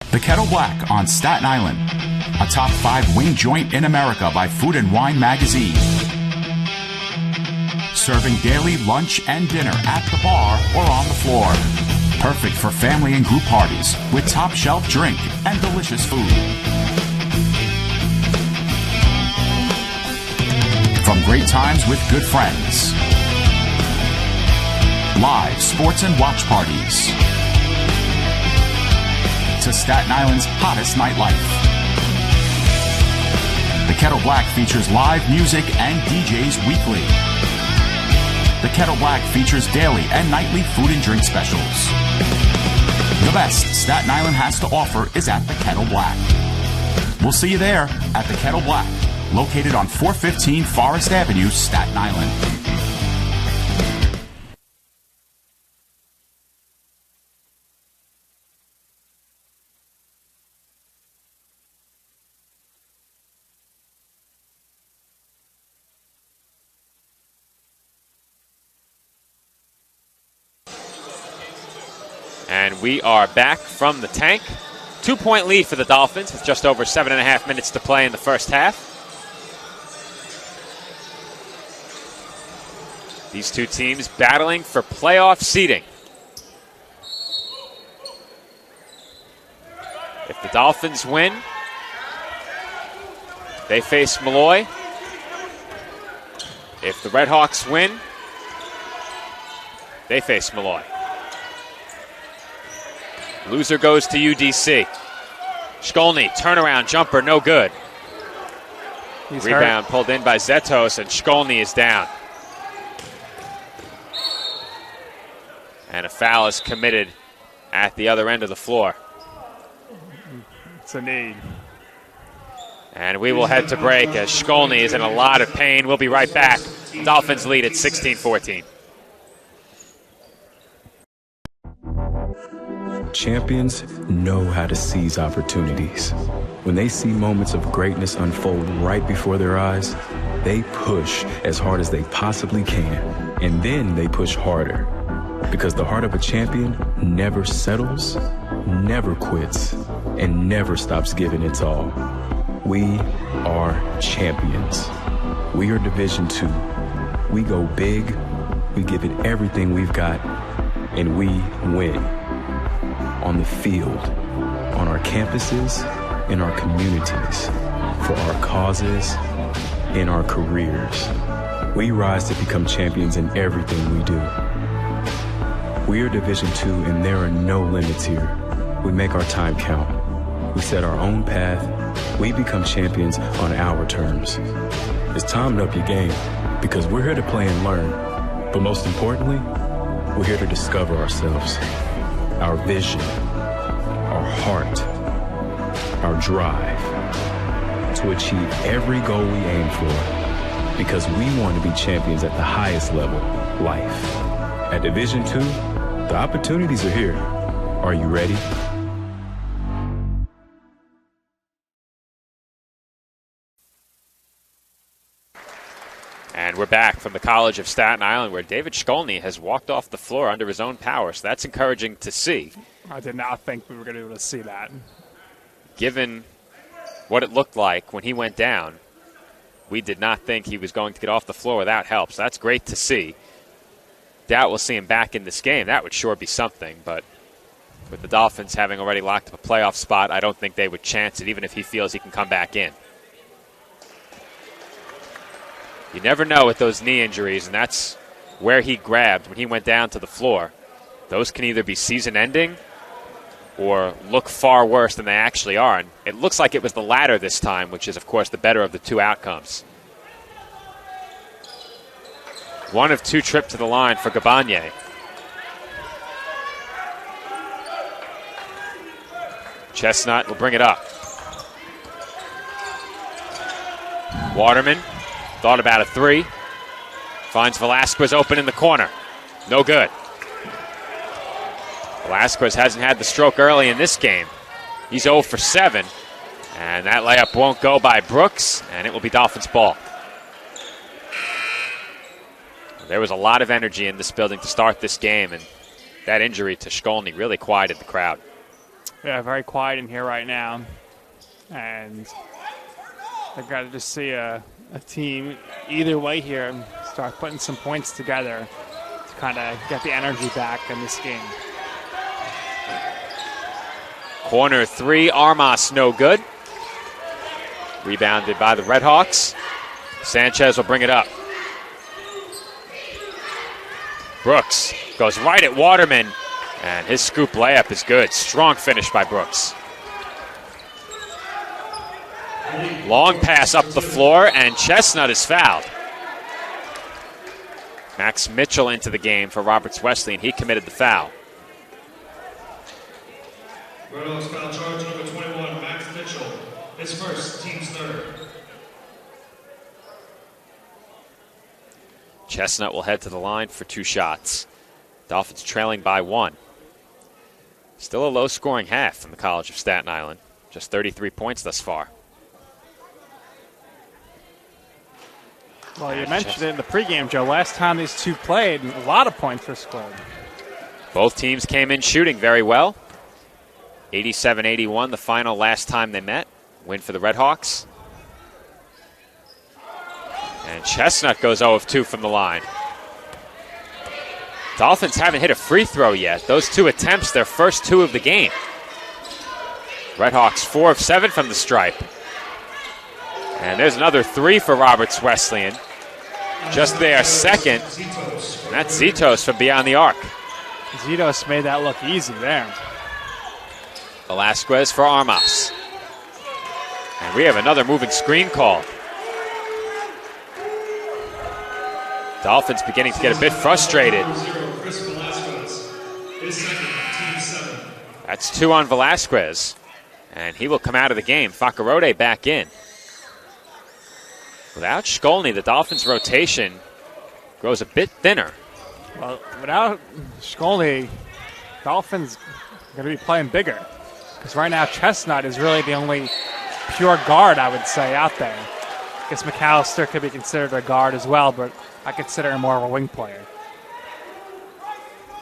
The Kettle Black on Staten Island, a top 5 wing joint in America by Food and Wine magazine. Serving daily lunch and dinner at the bar or on the floor. Perfect for family and group parties with top shelf drink and delicious food. From great times with good friends. Live sports and watch parties. To Staten Island's hottest nightlife. The Kettle Black features live music and DJs weekly. The Kettle Black features daily and nightly food and drink specials. The best Staten Island has to offer is at the Kettle Black. We'll see you there at the Kettle Black, located on 415 Forest Avenue, Staten Island. And we are back from the tank. 2-point lead for the Dolphins with just over 7.5 minutes to play in the first half. These two teams battling for playoff seeding. If the Dolphins win, they face Malloy. If the Redhawks win, they face Malloy. Loser goes to UDC. Shkolny, turnaround jumper, no good. Rebound pulled in by Zetos, and Shkolny is down. And a foul is committed at the other end of the floor. It's a need. And we will head to break as Shkolny is in a lot of pain. We'll be right back. Dolphins lead at 16-14. Champions know how to seize opportunities. When they see moments of greatness unfold right before their eyes, they push as hard as they possibly can, and then they push harder. Because the heart of a champion never settles, never quits, and never stops giving its all. We are champions. We are Division II. We go big, we give it everything we've got, and we win. On the field, on our campuses, in our communities, for our causes, in our careers. We rise to become champions in everything we do. We are Division II, and there are no limits here. We make our time count. We set our own path. We become champions on our terms. It's time to up your game, because we're here to play and learn. But most importantly, we're here to discover ourselves, our vision, our heart, our drive, to achieve every goal we aim for, because we want to be champions at the highest level, life. At Division II, the opportunities are here. Are you ready? And we're back from the College of Staten Island, where David Shkolny has walked off the floor under his own power, so that's encouraging to see. I did not think we were going to be able to see that. Given what it looked like when he went down, we did not think he was going to get off the floor without help, so that's great to see. Doubt we'll see him back in this game. That would sure be something, but with the Dolphins having already locked up a playoff spot, I don't think they would chance it, even if he feels he can come back in. You never know with those knee injuries, and that's where he grabbed when he went down to the floor. Those can either be season-ending or look far worse than they actually are. And it looks like it was the latter this time, which is, of course, the better of the two outcomes. 1 of 2 trip to the line for Gabanye. Chestnut will bring it up. Waterman thought about a 3. Finds Velasquez open in the corner. No good. Velasquez hasn't had the stroke early in this game. He's 0 for 7. And that layup won't go by Brooks, and it will be Dolphins ball. There was a lot of energy in this building to start this game, and that injury to Shkolny really quieted the crowd. Yeah, very quiet in here right now. And I've got to just see a team either way here and start putting some points together to kind of get the energy back in this game. Corner 3, Armas no good. Rebounded by the Redhawks. Sanchez will bring it up. Brooks goes right at Waterman, and his scoop layup is good. Strong finish by Brooks. Long pass up the floor, and Chestnut is fouled. Max Mitchell into the game for Roberts Wesleyan. He committed the foul. Redhawks foul charge number 21, Max Mitchell. His first, team's third. Chestnut will head to the line for 2 shots. Dolphins trailing by 1. Still a low-scoring half from the College of Staten Island. Just 33 points thus far. Well, you mentioned it in the pregame, Joe. Last time these two played, a lot of points were scored. Both teams came in shooting very well. 87-81, the final last time they met. Win for the Redhawks. And Chestnut goes 0 of 2 from the line. Dolphins haven't hit a free throw yet. Those 2 attempts, their first 2 of the game. Redhawks 4 of 7 from the stripe. And there's another 3 for Roberts Wesleyan. Just their second. And that's Zitos from beyond the arc. Zitos made that look easy there. Velasquez for Armas. And we have another moving screen call. Dolphins beginning to get a bit frustrated. That's 2 on Velasquez. And he will come out of the game. Fakarode back in. Without Shkolny, the Dolphins' rotation grows a bit thinner. Well, without Shkolny, Dolphins are going to be playing bigger. Because right now, Chestnut is really the only pure guard, I would say, out there. I guess McAllister could be considered a guard as well, but I consider him more of a wing player.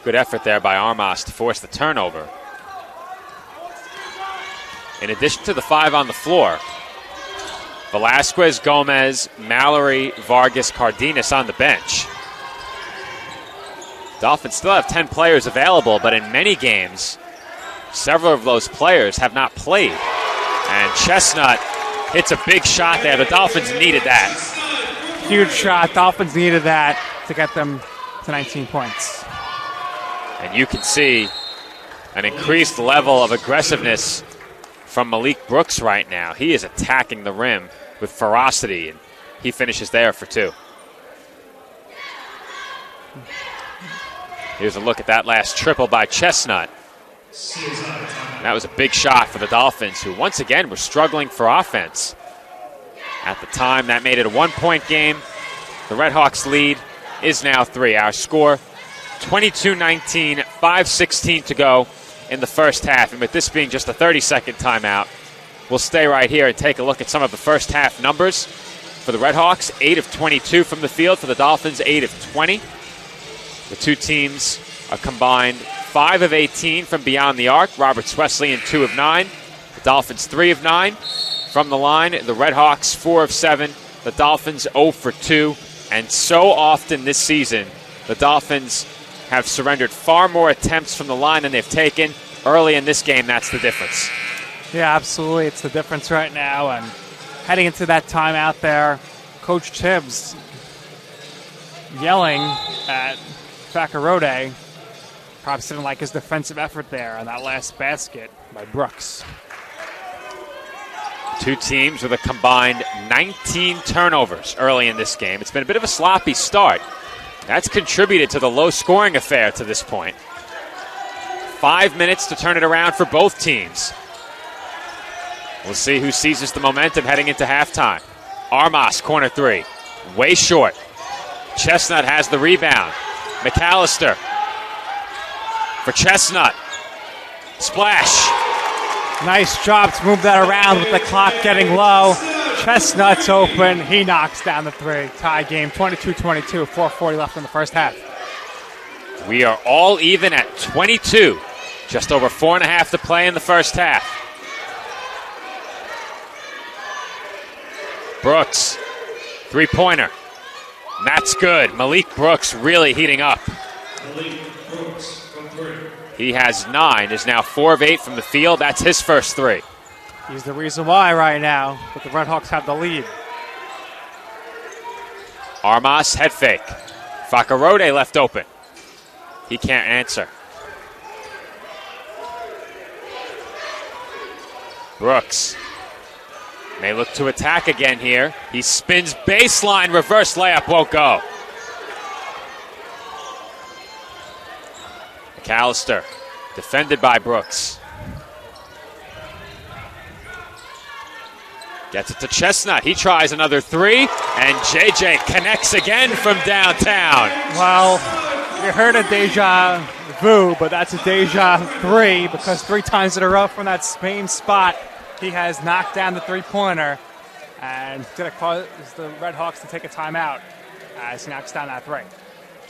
Good effort there by Armas to force the turnover. In addition to the 5 on the floor, Velasquez, Gomez, Mallory, Vargas, Cardenas on the bench. Dolphins still have 10 players available, but in many games, several of those players have not played. And Chestnut hits a big shot there. The Dolphins needed that. Huge shot. Dolphins needed that to get them to 19 points. And you can see an increased level of aggressiveness from Malik Brooks right now. He is attacking the rim with ferocity, and he finishes there for 2. Here's a look at that last triple by Chestnut. That was a big shot for the Dolphins, who once again were struggling for offense. At the time, that made it a 1-point game. The Redhawks lead is now 3. Our score, 22-19, 5:16 to go in the first half. And with this being just a 30-second timeout, we'll stay right here and take a look at some of the first half numbers. For the Redhawks, 8 of 22 from the field. For the Dolphins, 8 of 20. The two teams are combined 5 of 18 from beyond the arc. Roberts Wesleyan 2 of 9. The Dolphins 3 of 9 from the line. The Redhawks 4 of 7. The Dolphins 0 for 2. And so often this season, the Dolphins have surrendered far more attempts from the line than they've taken. Early in this game, that's the difference. Yeah, absolutely. It's the difference right now. And heading into that time out there, Coach Tibbs yelling at Fakarode. Perhaps didn't like his defensive effort there on that last basket by Brooks. Two teams with a combined 19 turnovers early in this game. It's been a bit of a sloppy start. That's contributed to the low-scoring affair to this point. 5 minutes to turn it around for both teams. We'll see who seizes the momentum heading into halftime. Armas, corner 3. Way short. Chestnut has the rebound. McAllister for Chestnut. Splash. Nice job to move that around with the clock getting low. Chestnut's open. He knocks down the 3. Tie game, 22-22, 4:40 left in the first half. We are all even at 22. Just over 4.5 to play in the first half. Brooks, three-pointer. That's good. Malik Brooks really heating up. Malik Brooks from 3. He has 9, is now 4 of 8 from the field. That's his first 3. He's the reason why right now, but the Redhawks have the lead. Armas, head fake. Fakarode left open. He can't answer. Brooks may look to attack again here. He spins baseline, reverse layup won't go. McAllister, defended by Brooks. Gets it to Chestnut. He tries another 3, and JJ connects again from downtown. Well, you heard a deja vu, but that's a deja 3 because 3 times in a row from that same spot, he has knocked down the three-pointer, and it's going to cause the Redhawks to take a timeout as he knocks down that 3.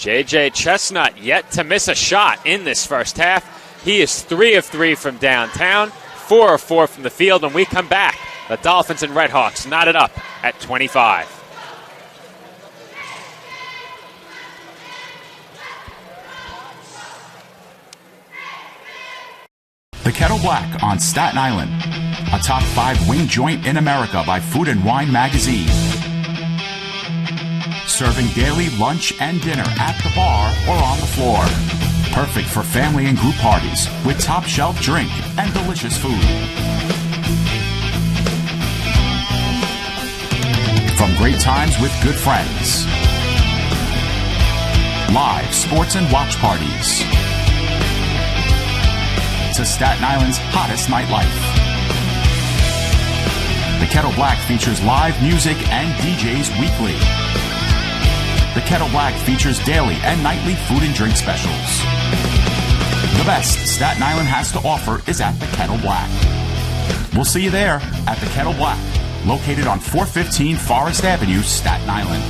J.J. Chestnut yet to miss a shot in this first half. He is 3 of 3 from downtown, 4 of 4 from the field. When we come back, the Dolphins and Redhawks knotted up at 25. The Kettle Black on Staten Island, a top 5 wing joint in America by Food and Wine magazine. Serving daily lunch and dinner at the bar or on the floor. Perfect for family and group parties with top shelf drink and delicious food. From great times with good friends. Live sports and watch parties. To Staten Island's hottest nightlife. The Kettle Black features live music and DJs weekly. The Kettle Black features daily and nightly food and drink specials. The best Staten Island has to offer is at the Kettle Black. We'll see you there at the Kettle Black, located on 415 Forest Avenue, Staten Island.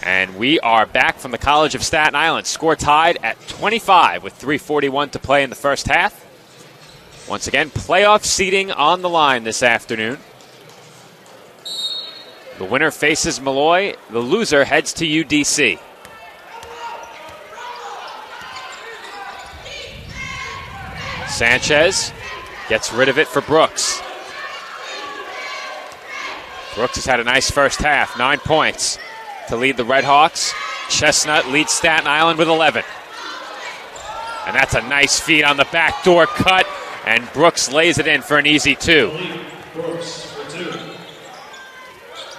And we are back from the College of Staten Island. Score tied at 25 with 3:41 to play in the first half. Once again, playoff seeding on the line this afternoon. The winner faces Malloy. The loser heads to UDC. Sanchez gets rid of it for Brooks. Brooks has had a nice first half, 9 points to lead the Redhawks. Chestnut leads Staten Island with 11. And that's a nice feed on the backdoor cut, and Brooks lays it in for an easy 2.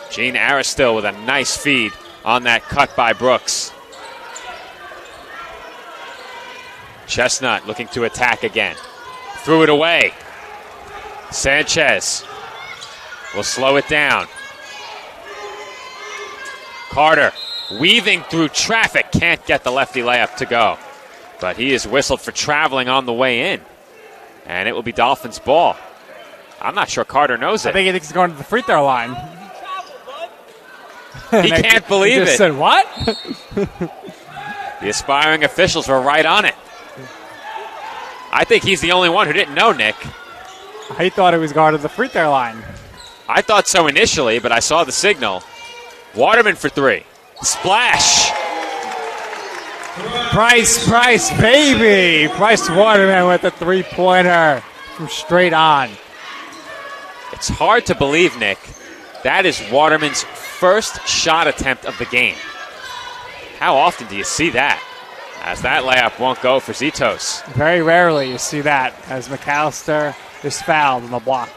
Gene Aristill with a nice feed on that cut by Brooks. Chestnut looking to attack again. Threw it away. Sanchez will slow it down. Carter weaving through traffic, can't get the lefty layup to go. But he is whistled for traveling on the way in. And it will be Dolphins ball. I'm not sure Carter knows it. I think he thinks he's going to the free throw line. He can't believe he just it. Said what? The aspiring officials were right on it. I think he's the only one who didn't know, Nick. He thought he was going to the free throw line. I thought so initially, but I saw the signal. Waterman for 3. Splash. Price, baby. Price Waterman with a three-pointer from straight on. It's hard to believe, Nick. That is Waterman's first shot attempt of the game. How often do you see that? As that layup won't go for Zitos. Very rarely you see that, as McAllister is fouled on the block.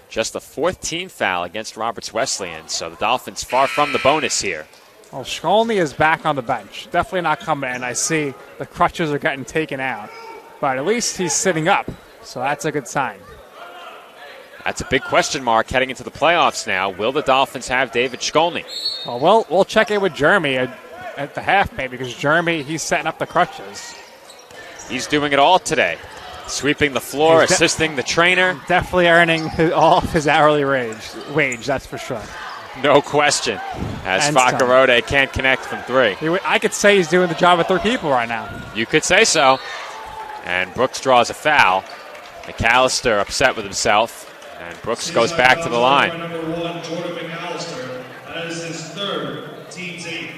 Just the 4th team foul against Roberts Wesleyan, so the Dolphins far from the bonus here. Well, Shkolny is back on the bench. Definitely not coming in. I see the crutches are getting taken out. But at least he's sitting up, so that's a good sign. That's a big question mark heading into the playoffs now. Will the Dolphins have David Shkolny? Well, we'll check in with Jeremy at the half, maybe, because Jeremy, he's setting up the crutches. He's doing it all today. Sweeping the floor, assisting the trainer. Definitely earning all of his hourly wage, that's for sure. No question. As Fakarode can't connect from 3. I could say he's doing the job of 3 people right now. You could say so. And Brooks draws a foul. McAllister upset with himself. And Brooks goes back to the line.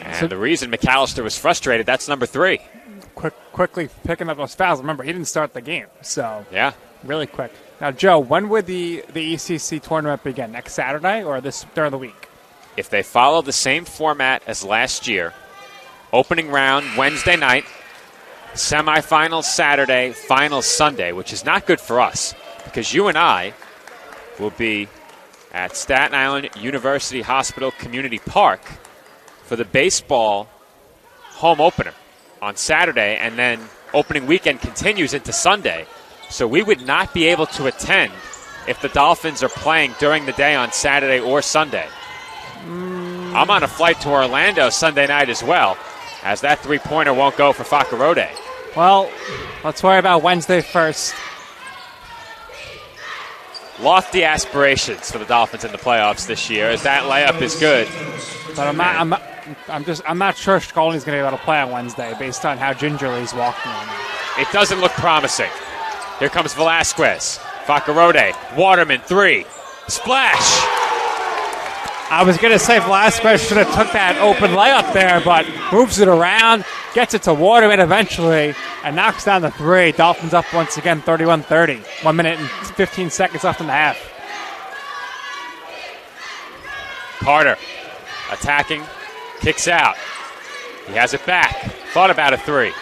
And the reason McAllister was frustrated, that's number 3. Quickly picking up those fouls. Remember, he didn't start the game, so yeah, really quick. Now, Joe, when would the ECC tournament begin? Next Saturday or during the week? If they follow the same format as last year, opening round Wednesday night, semifinals Saturday, finals Sunday, which is not good for us because you and I will be at Staten Island University Hospital Community Park for the baseball home opener on Saturday, and then opening weekend continues into Sunday. So we would not be able to attend if the Dolphins are playing during the day on Saturday or Sunday. I'm on a flight to Orlando Sunday night as well, as that three-pointer won't go for Fakarode. Well, let's worry about Wednesday first. Lofty aspirations for the Dolphins in the playoffs this year, as that layup is good. But I'm not sure Skolny's going to be able to play on Wednesday based on how gingerly he's walking on me. It doesn't look promising. Here comes Velasquez. Facarode. Waterman, 3. Splash! I was going to say Velasquez should have took that open layup there, but moves it around, gets it to Waterman eventually, and knocks down the 3. Dolphins up once again, 31-30. 1 minute and 15 seconds left in the half. Carter attacking, kicks out. He has it back. Thought about a 3.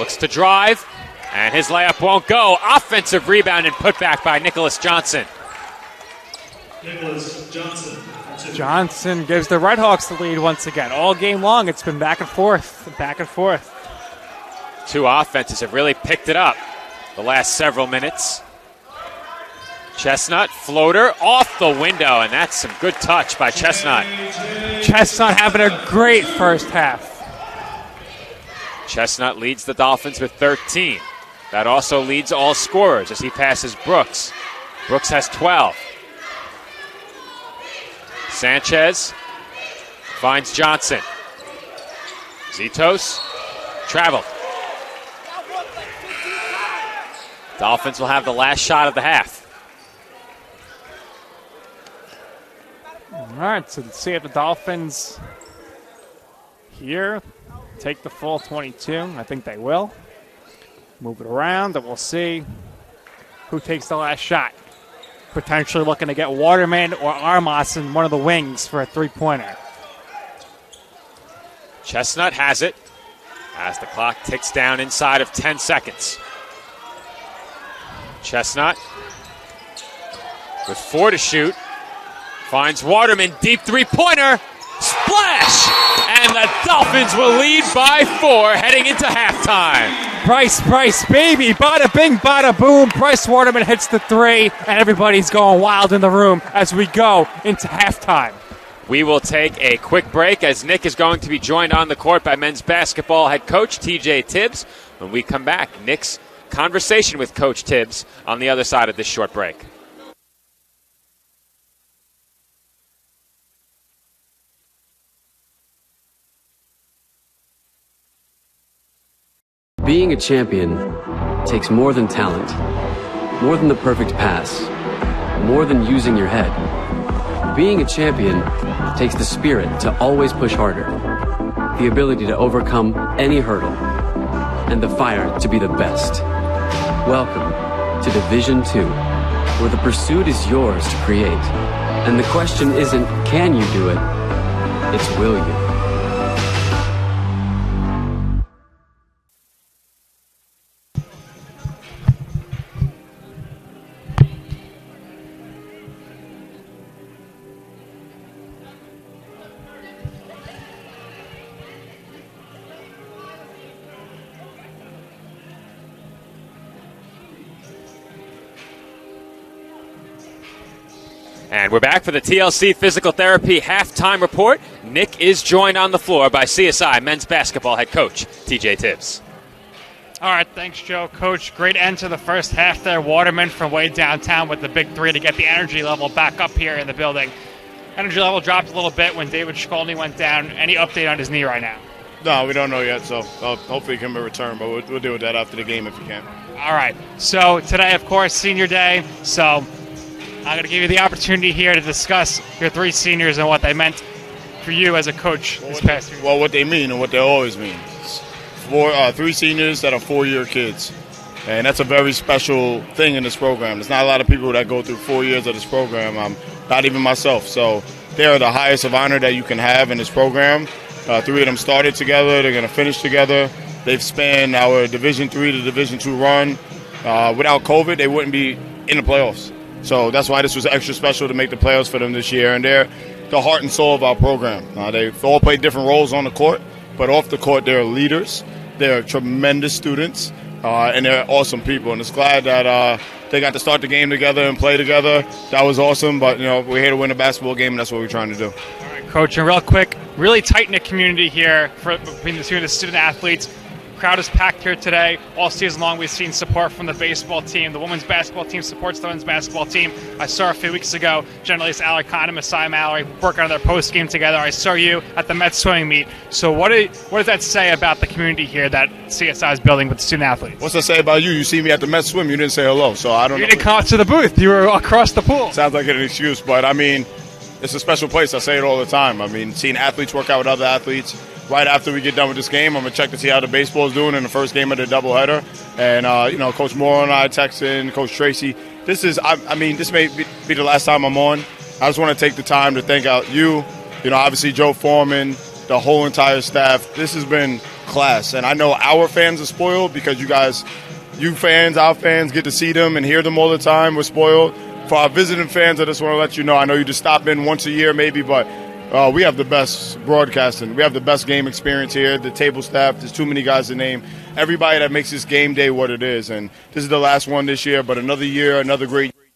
Looks to drive, and his layup won't go. Offensive rebound and putback by Nicholas Johnson. Nicholas Johnson. Johnson gives the Redhawks the lead once again. All game long, it's been back and forth, back and forth. Two offenses have really picked it up the last several minutes. Chestnut, floater, off the window, and that's some good touch by Chestnut. Chestnut having a great first half. Chestnut leads the Dolphins with 13. That also leads all scorers as he passes Brooks. Brooks has 12. Sanchez finds Johnson. Zitos traveled. Dolphins will have the last shot of the half. All right, so let's see if the Dolphins here take the full 22. I think they will. Move it around, and we'll see who takes the last shot. Potentially looking to get Waterman or Armas in one of the wings for a three-pointer. Chestnut has it as the clock ticks down inside of 10 seconds. Chestnut with 4 to shoot. Finds Waterman, deep three-pointer. Splash! And the Dolphins will lead by 4 heading into halftime. Price, baby. Bada bing, bada boom. Bryce Waterman hits the 3, and everybody's going wild in the room as we go into halftime. We will take a quick break as Nick is going to be joined on the court by men's basketball head coach TJ Tibbs. When we come back, Nick's conversation with Coach Tibbs on the other side of this short break. Being a champion takes more than talent, more than the perfect pass, more than using your head. Being a champion takes the spirit to always push harder, the ability to overcome any hurdle, and the fire to be the best. Welcome to Division 2, where the pursuit is yours to create. And the question isn't, can you do it? It's, will you? And we're back for the TLC Physical Therapy Halftime Report. Nick is joined on the floor by CSI men's basketball head coach TJ Tibbs. All right, thanks, Joe. Coach, great end to the first half there. Waterman from way downtown with the big 3 to get the energy level back up here in the building. Energy level dropped a little bit when David Skolny went down. Any update on his knee right now? No, we don't know yet, so hopefully he can return, but we'll deal with that after the game if we can. All right, so today, of course, senior day, so I'm going to give you the opportunity here to discuss your 3 seniors and what they meant for you as a coach this past year. Well, what they mean and what they always mean. 3 seniors that are 4-year kids, and that's a very special thing in this program. There's not a lot of people that go through 4 years of this program, not even myself. So they are the highest of honor that you can have in this program. 3 of them started together. They're going to finish together. They've spanned our Division 3 to Division 2 run. Without COVID, they wouldn't be in the playoffs. So that's why this was extra special to make the playoffs for them this year. And they're the heart and soul of our program. They've all played different roles on the court, but off the court, they're leaders. They're tremendous students, and they're awesome people. And it's glad that they got to start the game together and play together. That was awesome, but, we're here to win a basketball game, and that's what we're trying to do. All right, Coach, and real quick, really tight-knit community here between the student athletes. crowd is packed here today. All season long, we've seen support from the baseball team. The women's basketball team supports the women's basketball team. I saw a few weeks ago, journalists Alec Kahn and Messiah Mallory working on their post-game together. I saw you at the Mets swimming meet. So what does that say about the community here that CSI is building with the student athletes? What's that say about you? You see me at the Mets swim, you didn't say hello, so I don't know. You didn't come out to the booth. You were across the pool. Sounds like an excuse, but I mean, it's a special place. I say it all the time. I mean, seeing athletes work out with other athletes. Right after we get done with this game, I'm going to check to see how the baseball is doing in the first game of the doubleheader. And, Coach Moore and I texting, Coach Tracy. This may be the last time I'm on. I just want to take the time to thank out you, obviously Joe Foreman, the whole entire staff. This has been class. And I know our fans are spoiled because you fans, our fans, get to see them and hear them all the time. We're spoiled. For our visiting fans, I just want to let you know, I know you just stop in once a year maybe, but we have the best broadcasting. We have the best game experience here. The table staff, there's too many guys to name. Everybody that makes this game day what it is. And this is the last one this year, but another year, another great year. You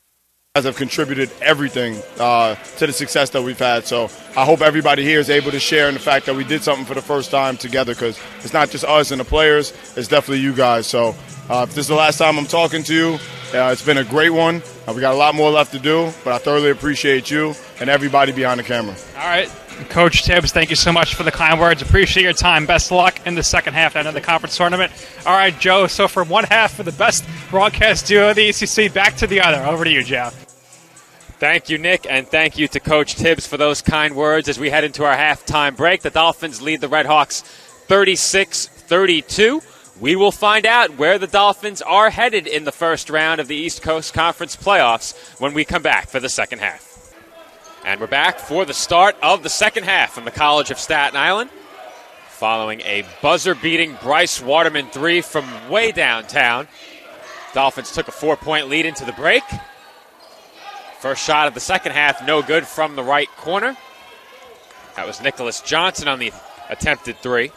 guys have contributed everything to the success that we've had. So I hope everybody here is able to share in the fact that we did something for the first time together, because it's not just us and the players, it's definitely you guys. So if this is the last time I'm talking to you, it's been a great one. We got a lot more left to do, but I thoroughly appreciate you and everybody behind the camera. All right. Coach Tibbs, thank you so much for the kind words. Appreciate your time. Best of luck in the second half of the conference tournament. All right, Joe, so from one half for the best broadcast duo of the ACC, back to the other. Over to you, Joe. Thank you, Nick, and thank you to Coach Tibbs for those kind words. As we head into our halftime break, the Dolphins lead the Redhawks 36-32. We will find out where the Dolphins are headed in the first round of the East Coast Conference playoffs when we come back for the second half. And we're back for the start of the second half from the College of Staten Island. Following a buzzer-beating Bryce Waterman 3 from way downtown, Dolphins took a 4-point lead into the break. First shot of the second half, no good from the right corner. That was Nicholas Johnson on the attempted 3.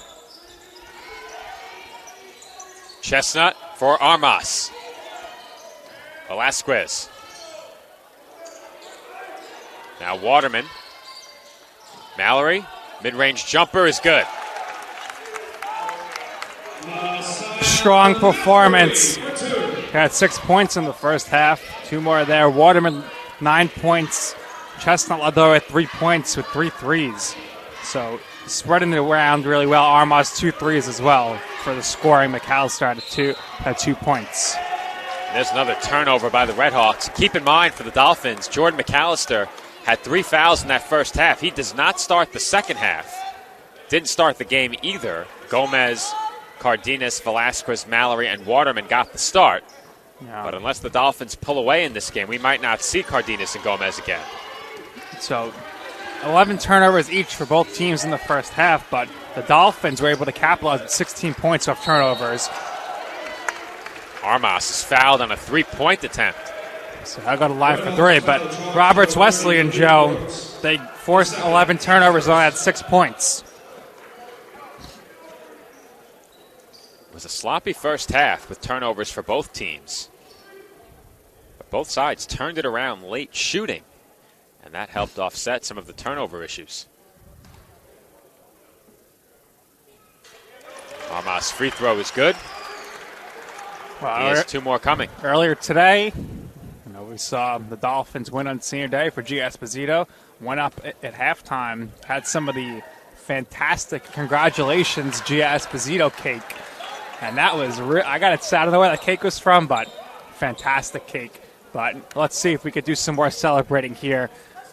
Chestnut for Armas. Velasquez. Now Waterman. Mallory. Mid-range jumper is good. Strong performance. Had 6 points in the first half. 2 more there. Waterman, 9 points. Chestnut led though at 3 points with 3 threes. So spreading it around really well. Armas 2 threes as well for the scoring. McAllister had 2 points. And there's another turnover by the Redhawks. Keep in mind for the Dolphins, Jordan McAllister had 3 fouls in that first half. He does not start the second half. Didn't start the game either. Gomez, Cardenas, Velasquez, Mallory, and Waterman got the start. Yeah. But unless the Dolphins pull away in this game, we might not see Cardenas and Gomez again. So 11 turnovers each for both teams in the first half, but the Dolphins were able to capitalize with 16 points off turnovers. Armas is fouled on a 3-point attempt. So I got a line for 3, but Roberts, Wesleyan, Joe, they forced 11 turnovers and only had 6 points. It was a sloppy first half with turnovers for both teams. But both sides turned it around late shooting, and that helped offset some of the turnover issues. Armas' free throw is good. Well, He has 2 more coming. Earlier today, we saw the Dolphins win on Senior Day for G. Esposito. Went up at halftime, had some of the fantastic congratulations G. Esposito cake. And that was I got it. I don't know where that cake was from, but fantastic cake. But let's see if we could do some more celebrating here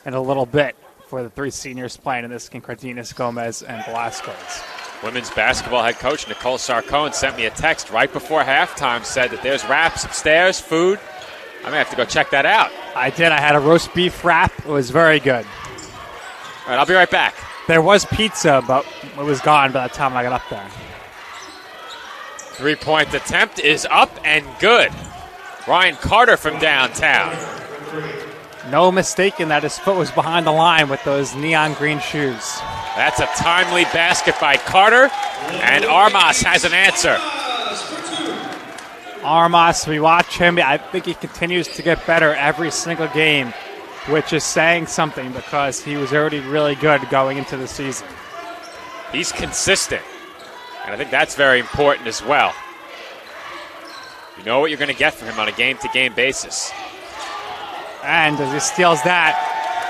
in a little bit for the 3 seniors playing in this game, Cardenas, Gomez, and Velasquez. Women's basketball head coach Nicole Sarcone sent me a text right before halftime, said that there's wraps upstairs, food. I may have to go check that out. I did. I had a roast beef wrap. It was very good. All right, I'll be right back. There was pizza, but it was gone by the time I got up there. 3-point attempt is up and good. Ryan Carter from downtown. No mistaking that his foot was behind the line with those neon green shoes. That's a timely basket by Carter, and Armas has an answer. Armas, we watch him. I think he continues to get better every single game, which is saying something because he was already really good going into the season. He's consistent. And I think that's very important as well. You know what you're going to get from him on a game-to-game basis. And as he steals that,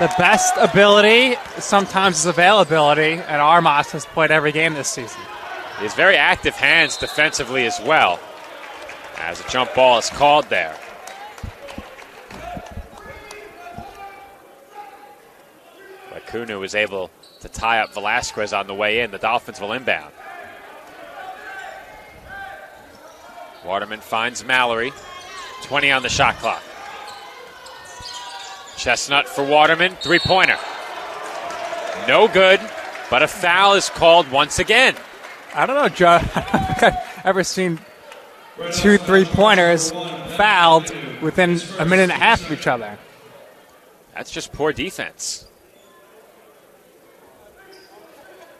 the best ability sometimes is availability, and Armas has played every game this season. He has very active hands defensively as well, as a jump ball is called there. But Kunu was able to tie up Velasquez on the way in. The Dolphins will inbound. Waterman finds Mallory. 20 on the shot clock. Chestnut for Waterman. Three-pointer. No good, but a foul is called once again. I don't know, Joe. I don't think I've ever seen 2 3-pointers fouled within a minute and a half of each other. That's just poor defense.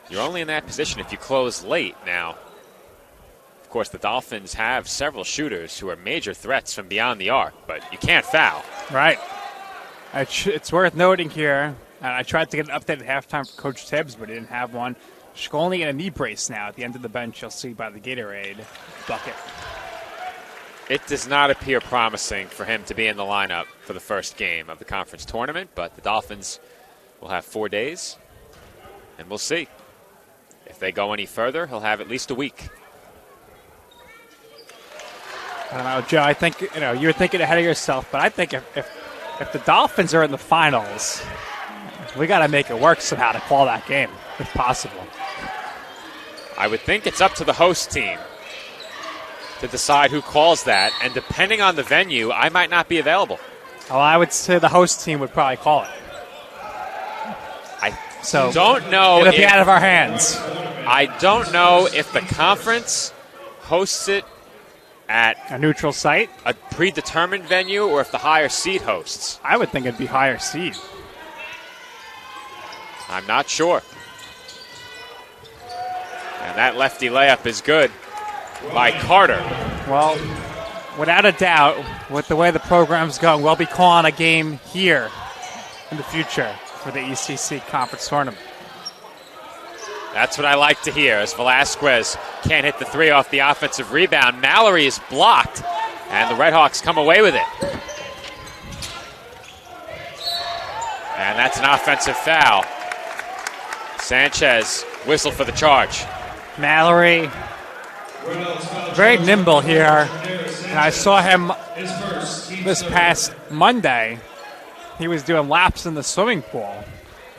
You're only in that position if you close late. Now, of course, the Dolphins have several shooters who are major threats from beyond the arc, but you can't foul. Right. It's worth noting here, and I tried to get an update at halftime for Coach Tibbs, but he didn't have one. She's only in a knee brace now at the end of the bench. You'll see by the Gatorade bucket. It does not appear promising for him to be in the lineup for the first game of the conference tournament, but the Dolphins will have 4 days, and we'll see. If they go any further, he'll have at least a week. I don't know, Joe. I think you were thinking ahead of yourself, but I think if the Dolphins are in the finals, we got to make it work somehow to call that game, if possible. I would think it's up to the host team to decide who calls that, and depending on the venue, I might not be available. Well, I would say the host team would probably call it. So don't know. It'll be out of our hands. I don't know if the conference hosts it at a neutral site, a predetermined venue, or if the higher seed hosts. I would think it'd be higher seed. I'm not sure. And that lefty layup is good by Carter. Well, without a doubt, with the way the program's going, we'll be calling a game here in the future for the ECC Conference Tournament. That's what I like to hear, as Velasquez can't hit the three off the offensive rebound. Mallory is blocked, and the Redhawks come away with it. And that's an offensive foul. Sanchez whistled for the charge. Mallory, very nimble here. And I saw him this past Monday. He was doing laps in the swimming pool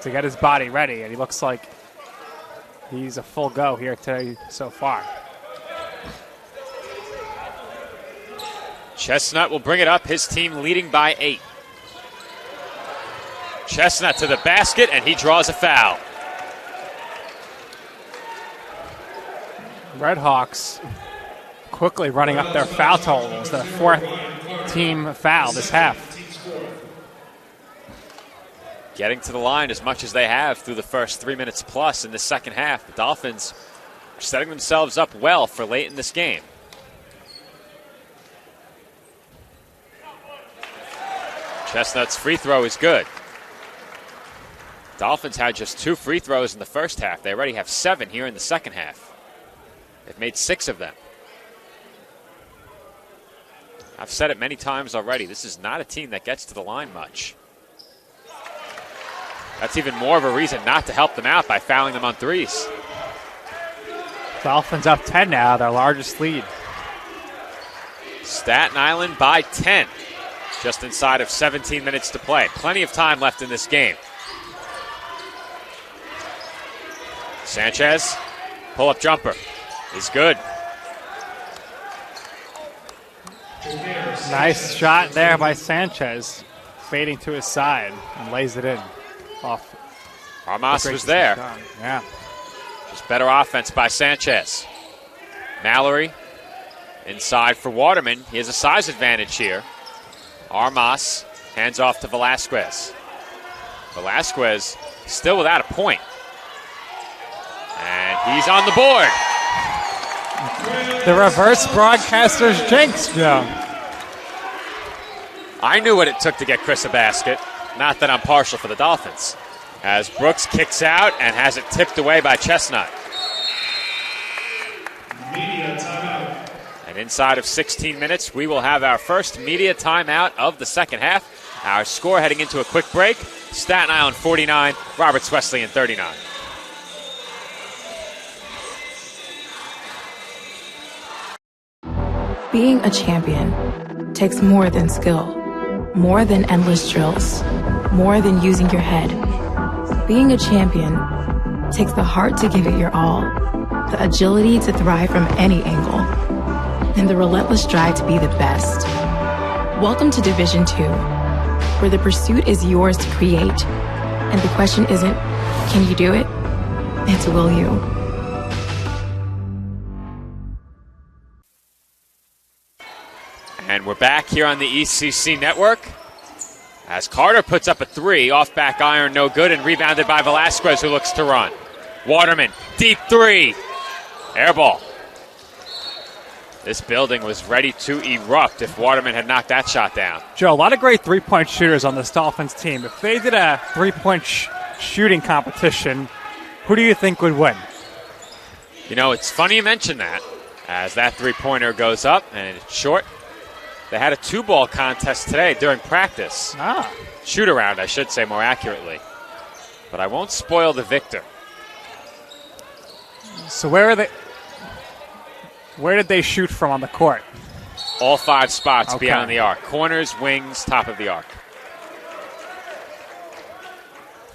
to get his body ready, and he looks like he's a full go here today so far. Chestnut will bring it up, his team leading by 8. Chestnut to the basket, and he draws a foul. Redhawks quickly running up their foul totals. Their 4th team foul this half. Getting to the line as much as they have through the first 3 minutes plus in the second half. The Dolphins are setting themselves up well for late in this game. Chestnut's free throw is good. Dolphins had just 2 free throws in the first half. They already have 7 here in the second half. They've made 6 of them. I've said it many times already. This is not a team that gets to the line much. That's even more of a reason not to help them out by fouling them on threes. Dolphins up 10 now, their largest lead. Staten Island by 10. Just inside of 17 minutes to play. Plenty of time left in this game. Sanchez, pull-up jumper is good. Nice shot there by Sanchez, fading to his side and lays it in. Off. Armas was there. Yeah. Just better offense by Sanchez. Mallory inside for Waterman. He has a size advantage here. Armas hands off to Velasquez. Velasquez still without a point. And he's on the board. The reverse broadcaster's jinx, Joe. I knew what it took to get Chris a basket. Not that I'm partial for the Dolphins. As Brooks kicks out and has it tipped away by Chestnut. inside of 16 minutes, we will have our first media timeout of the second half. Our score heading into a quick break, Staten Island 49, Roberts Wesleyan 39. Being a champion takes more than skill, more than endless drills, more than using your head. Being a champion takes the heart to give it your all, the agility to thrive from any angle, and the relentless drive to be the best. Welcome to Division II, where the pursuit is yours to create, and the question isn't, can you do it? It's, will you? And we're back here on the ECC network as Carter puts up a three, off back iron, no good, and rebounded by Velasquez, who looks to run. Waterman, deep three, air ball. This building was ready to erupt if Waterman had knocked that shot down. Joe, a lot of great three-point shooters on this Dolphins team. If they did a three-point shooting competition, who do you think would win? You know, it's funny you mention that, as that three-pointer goes up and it's short. They had a two-ball contest today during practice. Shoot-around, I should say more accurately. But I won't spoil the victor. So where did they shoot from on the court? All 5 spots Okay. beyond the arc. Corners, wings, top of the arc.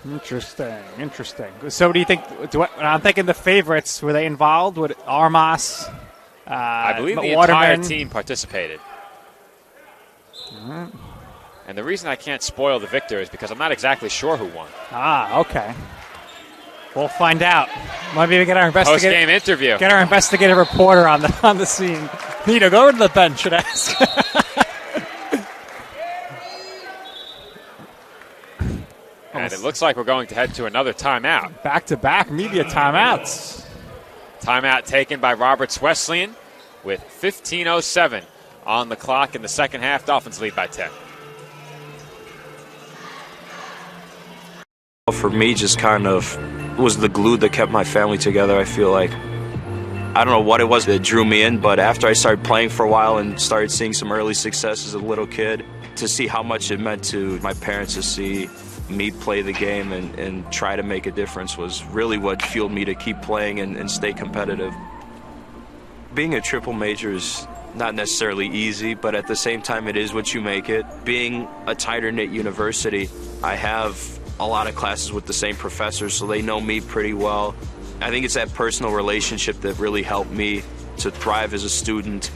Interesting. So what do you think? I'm thinking the favorites, were they involved? Would Armas, I believe the Waterman? entire team participated. And the reason I can't spoil the victor is because I'm not exactly sure who won. Okay. We'll find out. Maybe get our investigative Post-game interview. Get our investigative reporter on the scene. Nito, go over to the bench and ask. And it looks like we're going to head to another timeout. Back-to-back media timeouts. Timeout taken by Roberts Wesleyan with 15:07 on the clock in the second half. Dolphins lead by 10. For me, just kind of was the glue that kept my family together. I feel like, I don't know what it was that drew me in, but after I started playing for a while and started seeing some early success as a little kid, to see how much it meant to my parents to see me play the game and try to make a difference was really what fueled me to keep playing and stay competitive. Being a triple major is not necessarily easy, but at the same time it is what you make it. Being a tighter-knit university, I have a lot of classes with the same professors, so they know me pretty well. I think it's that personal relationship that really helped me to thrive as a student.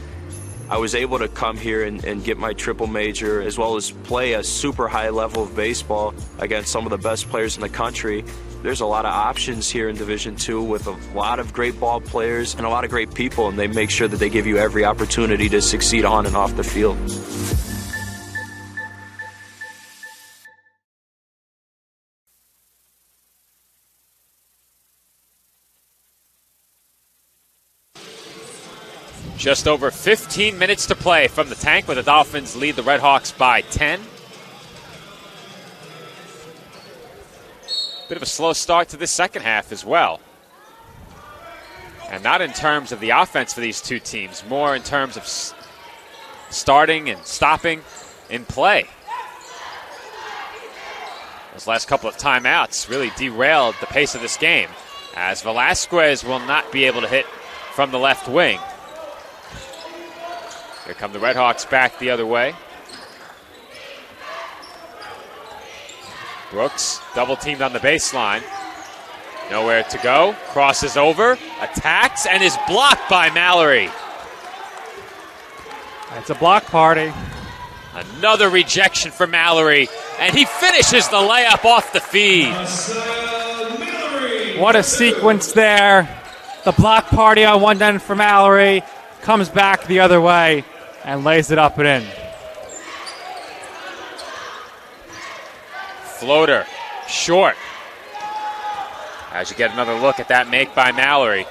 I was able to come here and get my triple major, as well as play a super high level of baseball against some of the best players in the country. There's a lot of options here in Division II with a lot of great ball players and a lot of great people, and they make sure that they give you every opportunity to succeed on and off the field. Just over 15 minutes to play from the tank, where the Dolphins lead the Redhawks by 10. Bit of a slow start to this second half as well. And not in terms of the offense for these two teams, more in terms of starting and stopping in play. Those last couple of timeouts really derailed the pace of this game, as Velasquez will not be able to hit from the left wing. Here come the Redhawks back the other way. Brooks double teamed on the baseline. Nowhere to go. Crosses over, attacks, and is blocked by Mallory. It's a block party. Another rejection for Mallory, and he finishes the layup off the feed. What a sequence there. The block party on one end for Mallory, comes back the other way and lays it up and in. Floater, short. As you get another look at that make by Mallory.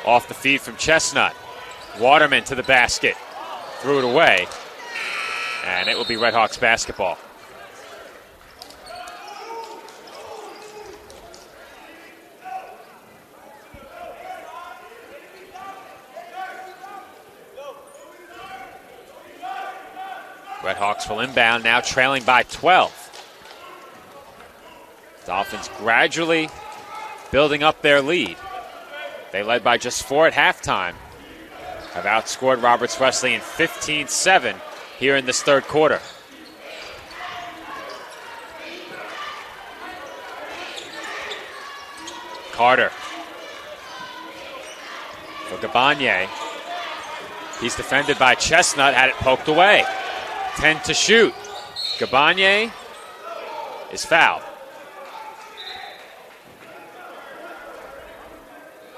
Off the feed from Chestnut. Waterman to the basket. Threw it away. And it will be Redhawks basketball. Redhawks will inbound now, trailing by 12. Dolphins gradually building up their lead. They led by just 4 at halftime. Have outscored Roberts Wesleyan 15-7 here in this third quarter. Carter for Gabagne. He's defended by Chestnut, had it poked away. 10 to shoot. Gabagne is fouled.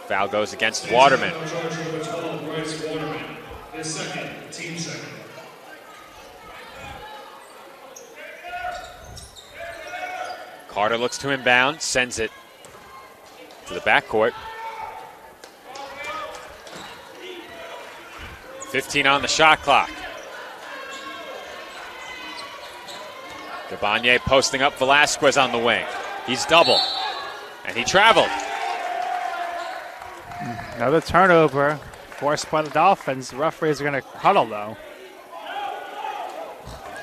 Foul goes against Waterman. Carter looks to inbound, sends it to the backcourt. 15 on the shot clock. Gabagne posting up Velasquez on the wing. He's doubled, and he traveled. Another turnover forced by the Dolphins. The referees are going to huddle, though.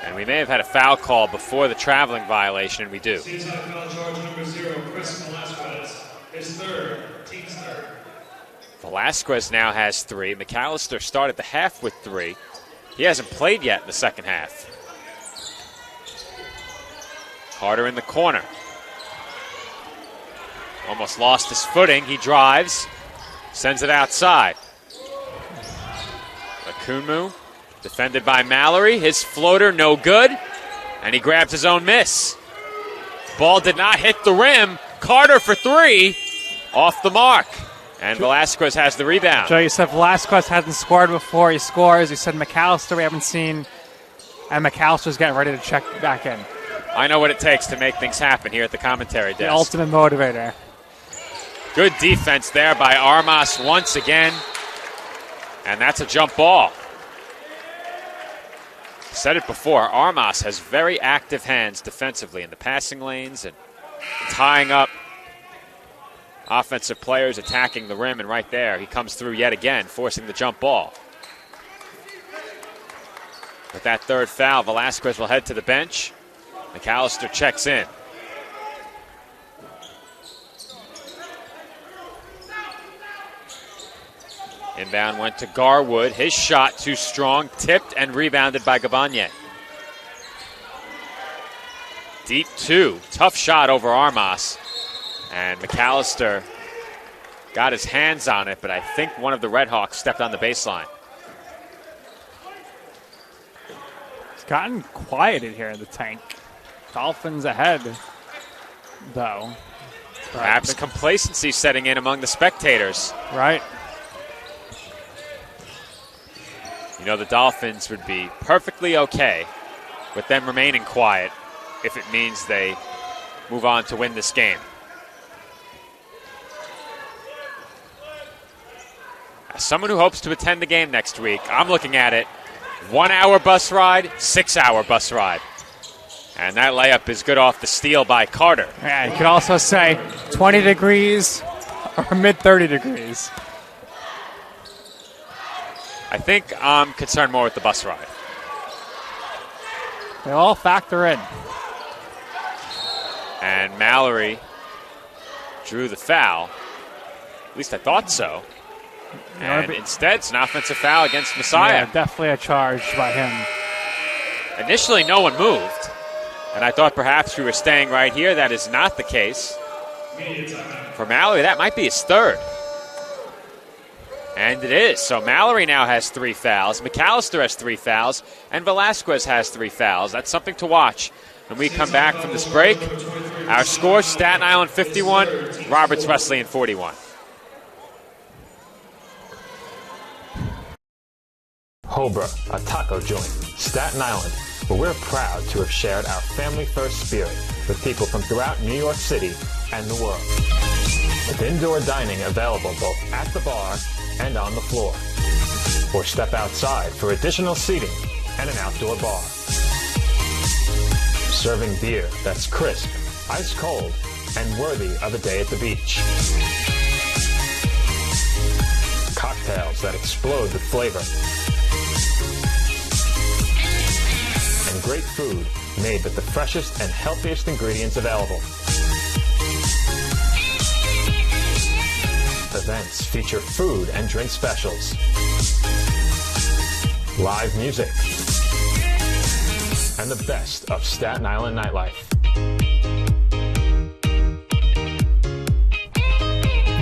And we may have had a foul call before the traveling violation, and we do. Foul charge number 0, Chris Velasquez. His third, team's third. Velasquez now has 3. McAllister started the half with 3. He hasn't played yet in the second half. Carter in the corner. Almost lost his footing. He drives. Sends it outside. Akunmu, defended by Mallory. His floater, no good. And he grabs his own miss. Ball did not hit the rim. Carter for 3. Off the mark. And Velasquez has the rebound. Joe, you said Velasquez hasn't scored before. He scores. You said McAllister we haven't seen. And McAllister's getting ready to check back in. I know what it takes to make things happen here at the commentary desk. The ultimate motivator. Good defense there by Armas once again. And that's a jump ball. Said it before, Armas has very active hands defensively in the passing lanes and tying up offensive players attacking the rim. And right there, he comes through yet again, forcing the jump ball. With that third foul, Velasquez will head to the bench. McAllister checks in. Inbound went to Garwood. His shot too strong, tipped and rebounded by Gabagne. Deep 2, tough shot over Armas. And McAllister got his hands on it, but I think one of the Redhawks stepped on the baseline. It's gotten quiet in here in the tank. Dolphins ahead, though. Perhaps complacency setting in among the spectators. Right. You know, the Dolphins would be perfectly okay with them remaining quiet if it means they move on to win this game. As someone who hopes to attend the game next week, I'm looking at it 1 hour bus ride, 6 hour bus ride. And that layup is good off the steal by Carter. Yeah, you could also say 20 degrees or mid 30 degrees. I think I'm concerned more with the bus ride. They all factor in. And Mallory drew the foul. At least I thought so. And instead, it's an offensive foul against Messiah. Yeah, definitely a charge by him. Initially, no one moved. And I thought perhaps we were staying right here. That is not the case. For Mallory, that might be his third. And it is. So Mallory now has 3 fouls. McAllister has 3 fouls. And Velasquez has 3 fouls. That's something to watch. When we come back from this break, our score, Staten Island 51, Roberts Wesleyan 41. Hobra, a taco joint, Staten Island, where we're proud to have shared our family-first spirit with people from throughout New York City and the world. With indoor dining available both at the bar and on the floor. Or step outside for additional seating and an outdoor bar. Serving beer that's crisp, ice cold, and worthy of a day at the beach. Cocktails that explode with flavor. great food made with the freshest and healthiest ingredients available. Events feature food and drink specials, live music, and the best of Staten Island nightlife.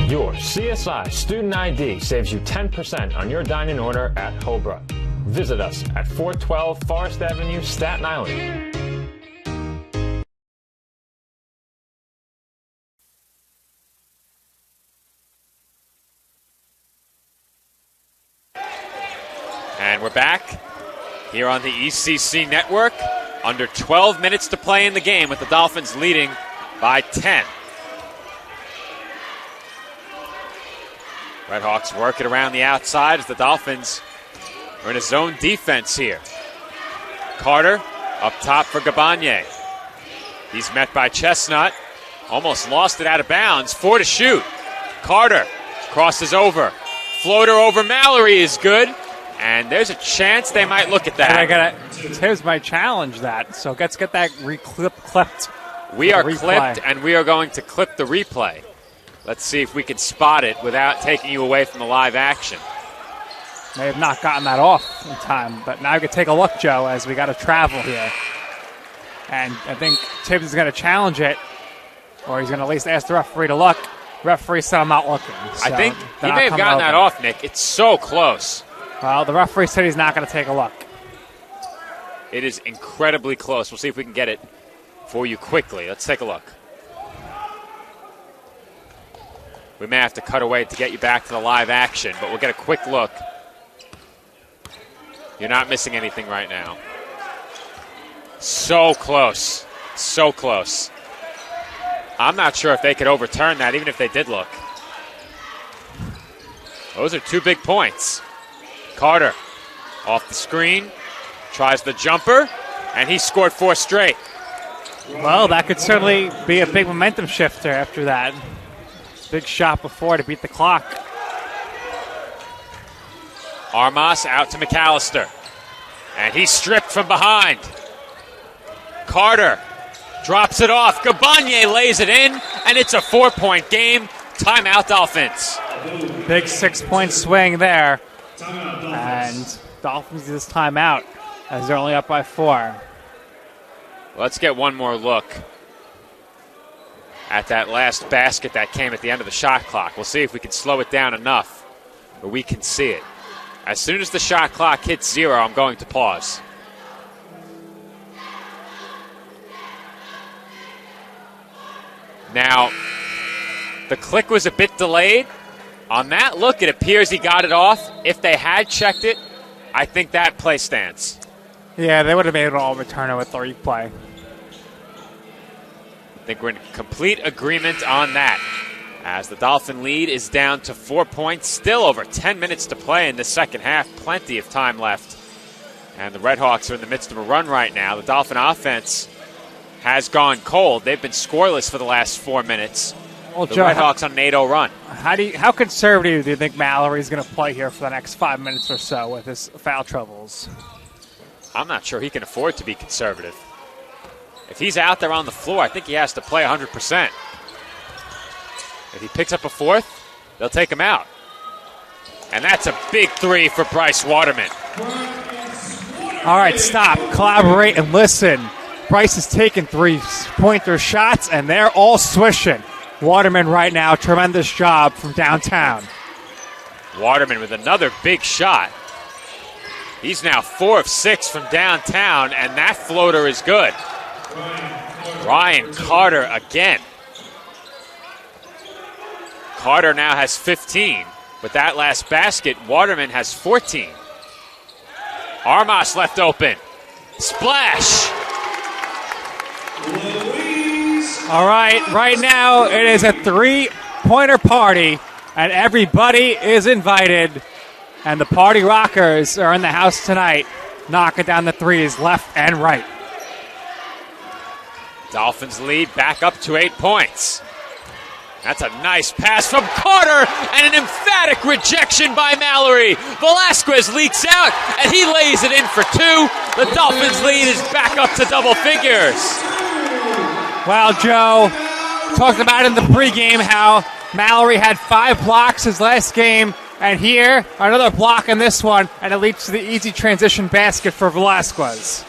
Your CSI Student ID saves you 10% on your dining order at Hobra. Visit us at 412 Forest Avenue, Staten Island. And we're back here on the ECC network. Under 12 minutes to play in the game with the Dolphins leading by 10. Redhawks work it around the outside as the Dolphins are in a zone defense here. Carter up top for Gabagne. He's met by Chestnut. Almost lost it out of bounds. 4 to shoot. Carter crosses over. Floater over Mallory is good. And there's a chance they might look at that. Tibbs might challenge that, so let's get that clipped. We are clipped, and we are going to clip the replay. Let's see if we can spot it without taking you away from the live action. May have not gotten that off in time, but now we can take a look, Joe, as we got to travel here. And I think Tibbs is going to challenge it, or he's going to at least ask the referee to look. Referee said I'm not looking. So I think he may have gotten that off, Nick. It's so close. Well, the referee said he's not going to take a look. It is incredibly close. We'll see if we can get it for you quickly. Let's take a look. We may have to cut away to get you back to the live action, but we'll get a quick look. You're not missing anything right now. So close. So close. I'm not sure if they could overturn that, even if they did look. Those are 2 big points. Carter off the screen, tries the jumper, and he scored 4 straight. Well, that could certainly be a big momentum shifter after that. Big shot before to beat the clock. Armas out to McAllister, and he's stripped from behind. Carter drops it off. Gabagne lays it in, and it's a 4-point game. Timeout, Dolphins. Big 6-point swing there. And Dolphins this timeout as they're only up by 4. Let's get one more look at that last basket that came at the end of the shot clock. We'll see if we can slow it down enough where we can see it. As soon as the shot clock hits 0, I'm going to pause. Now, the click was a bit delayed. On that look, it appears he got it off. If they had checked it, I think that play stands. Yeah, they would have made it all return it with the replay. I think we're in complete agreement on that. As the Dolphin lead is down to 4 points, still over 10 minutes to play in the second half. Plenty of time left. And the Redhawks are in the midst of a run right now. The Dolphin offense has gone cold. They've been scoreless for the last 4 minutes. Well, the Joe, Redhawks on an 8-0 run. How conservative do you think Mallory's going to play here for the next 5 minutes or so with his foul troubles? I'm not sure he can afford to be conservative. If he's out there on the floor, I think he has to play 100%. If he picks up a 4th, they'll take him out. And that's a big 3 for Bryce Waterman. All right, stop, collaborate, and listen. Bryce is taking 3-pointer shots, and they're all swishing. Waterman right now, tremendous job from downtown. Waterman with another big shot. He's now 4 of 6 from downtown, and that floater is good. Ryan Carter again. Carter now has 15. With that last basket, Waterman has 14. Armas left open. Splash! All right now it is a 3-pointer party, and everybody is invited. And the party rockers are in the house tonight, knocking down the threes left and right. Dolphins lead back up to 8 points. That's a nice pass from Carter, and an emphatic rejection by Mallory. Velasquez leaks out, and he lays it in for 2. The Dolphins' lead is back up to double figures. Well, Joe, talked about in the pregame how Mallory had 5 blocks his last game, and here, another block in this one, and it leads to the easy transition basket for Velasquez.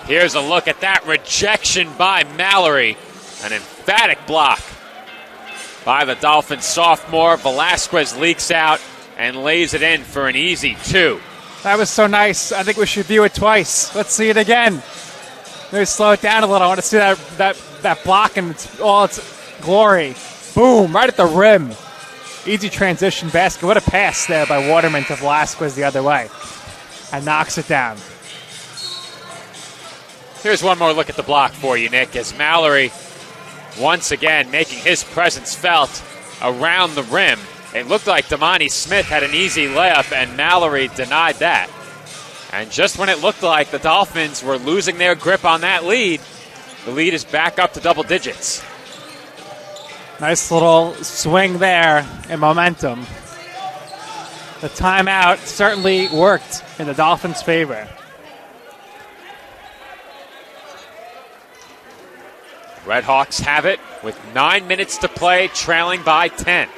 Here's a look at that rejection by Mallory. An emphatic block by the Dolphins sophomore. Velasquez leaks out and lays it in for an easy 2. That was so nice. I think we should view it twice. Let's see it again. Maybe slow it down a little. I want to see that block in all its glory. Boom, right at the rim. Easy transition basket. What a pass there by Waterman to Velasquez the other way. And knocks it down. Here's one more look at the block for you, Nick, as Mallory once again making his presence felt around the rim. It looked like Damani Smith had an easy layup, and Mallory denied that. And just when it looked like the Dolphins were losing their grip on that lead, the lead is back up to double digits. Nice little swing there in momentum. The timeout certainly worked in the Dolphins' favor. Redhawks have it with 9 minutes to play, trailing by 10.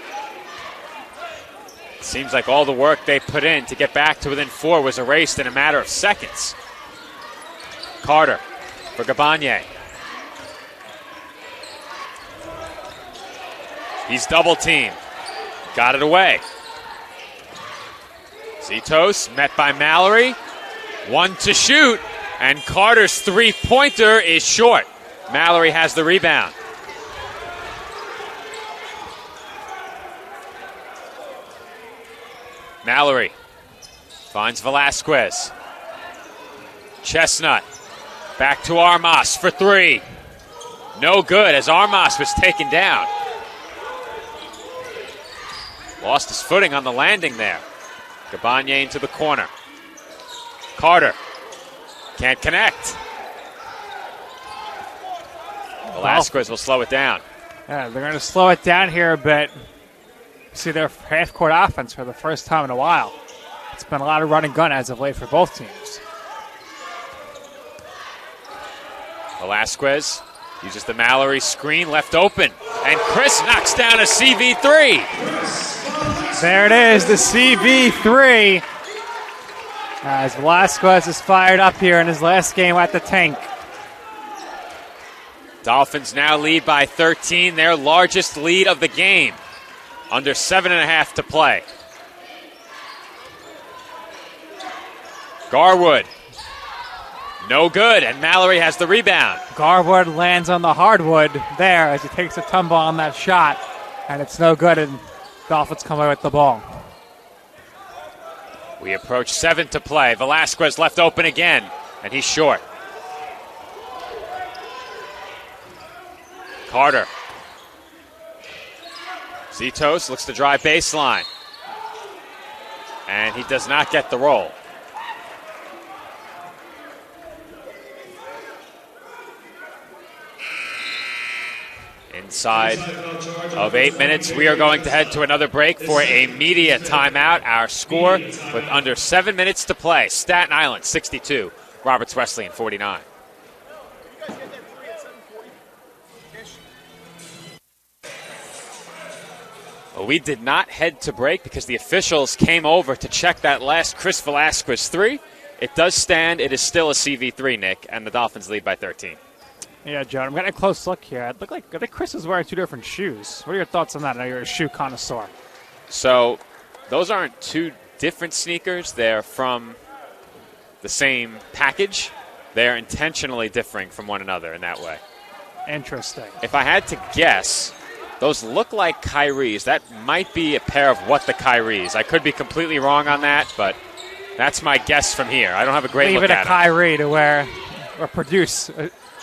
Seems like all the work they put in to get back to within 4 was erased in a matter of seconds. Carter for Gabanye. He's double teamed. Got it away. Zitos met by Mallory. 1 to shoot, and Carter's three-pointer is short. Mallory has the rebound. Mallory finds Velasquez. Chestnut back to Armas for 3. No good as Armas was taken down. Lost his footing on the landing there. Gabanye into the corner. Carter can't connect. Velasquez will slow it down. Yeah, they're going to slow it down here a bit. See their half-court offense for the first time in a while. It's been a lot of run and gun as of late for both teams. Velasquez uses the Mallory screen left open, and Chris knocks down a CV3. There it is, the CV3. As Velasquez is fired up here in his last game at the tank. Dolphins now lead by 13, their largest lead of the game. Under 7.5 to play. Garwood. No good, and Mallory has the rebound. Garwood lands on the hardwood there as he takes a tumble on that shot, and it's no good, and Dolphins come away with the ball. We approach 7 to play. Velasquez left open again, and he's short. Carter. Zitos looks to drive baseline. And he does not get the roll. Inside of 8 minutes, we are going to head to another break for a media timeout. Our score with under 7 minutes to play. Staten Island 62, Roberts Wesleyan 49. Well, we did not head to break because the officials came over to check that last Chris Velasquez 3. It does stand. It is still a CV3, Nick, and the Dolphins lead by 13. Yeah, John, I'm getting a close look here. I think Chris is wearing 2 different shoes. What are your thoughts on that? I know you're a shoe connoisseur. So those aren't 2 different sneakers. They're from the same package. They're intentionally differing from one another in that way. Interesting. If I had to guess, those look like Kyrie's. That might be a pair of What the Kyrie's. I could be completely wrong on that, but that's my guess from here. I don't have a great look at it. Leave it a Kyrie to wear or produce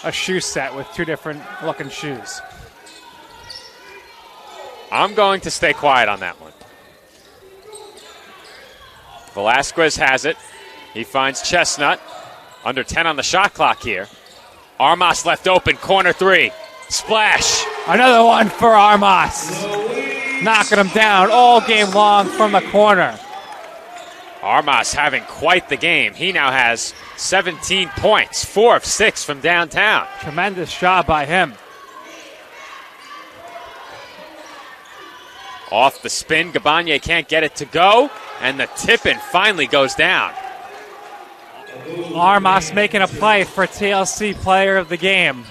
a shoe set with 2 different looking shoes. I'm going to stay quiet on that one. Velasquez has it. He finds Chestnut. Under 10 on the shot clock here. Armas left open, corner 3. Splash. Another one for Armas. Knocking him down all game long from the corner. Armas having quite the game. He now has 17 points, 4 of 6 from downtown. Tremendous job by him. Off the spin, Gabanye can't get it to go, and the tip-in finally goes down. Armas making a play for TLC Player of the Game.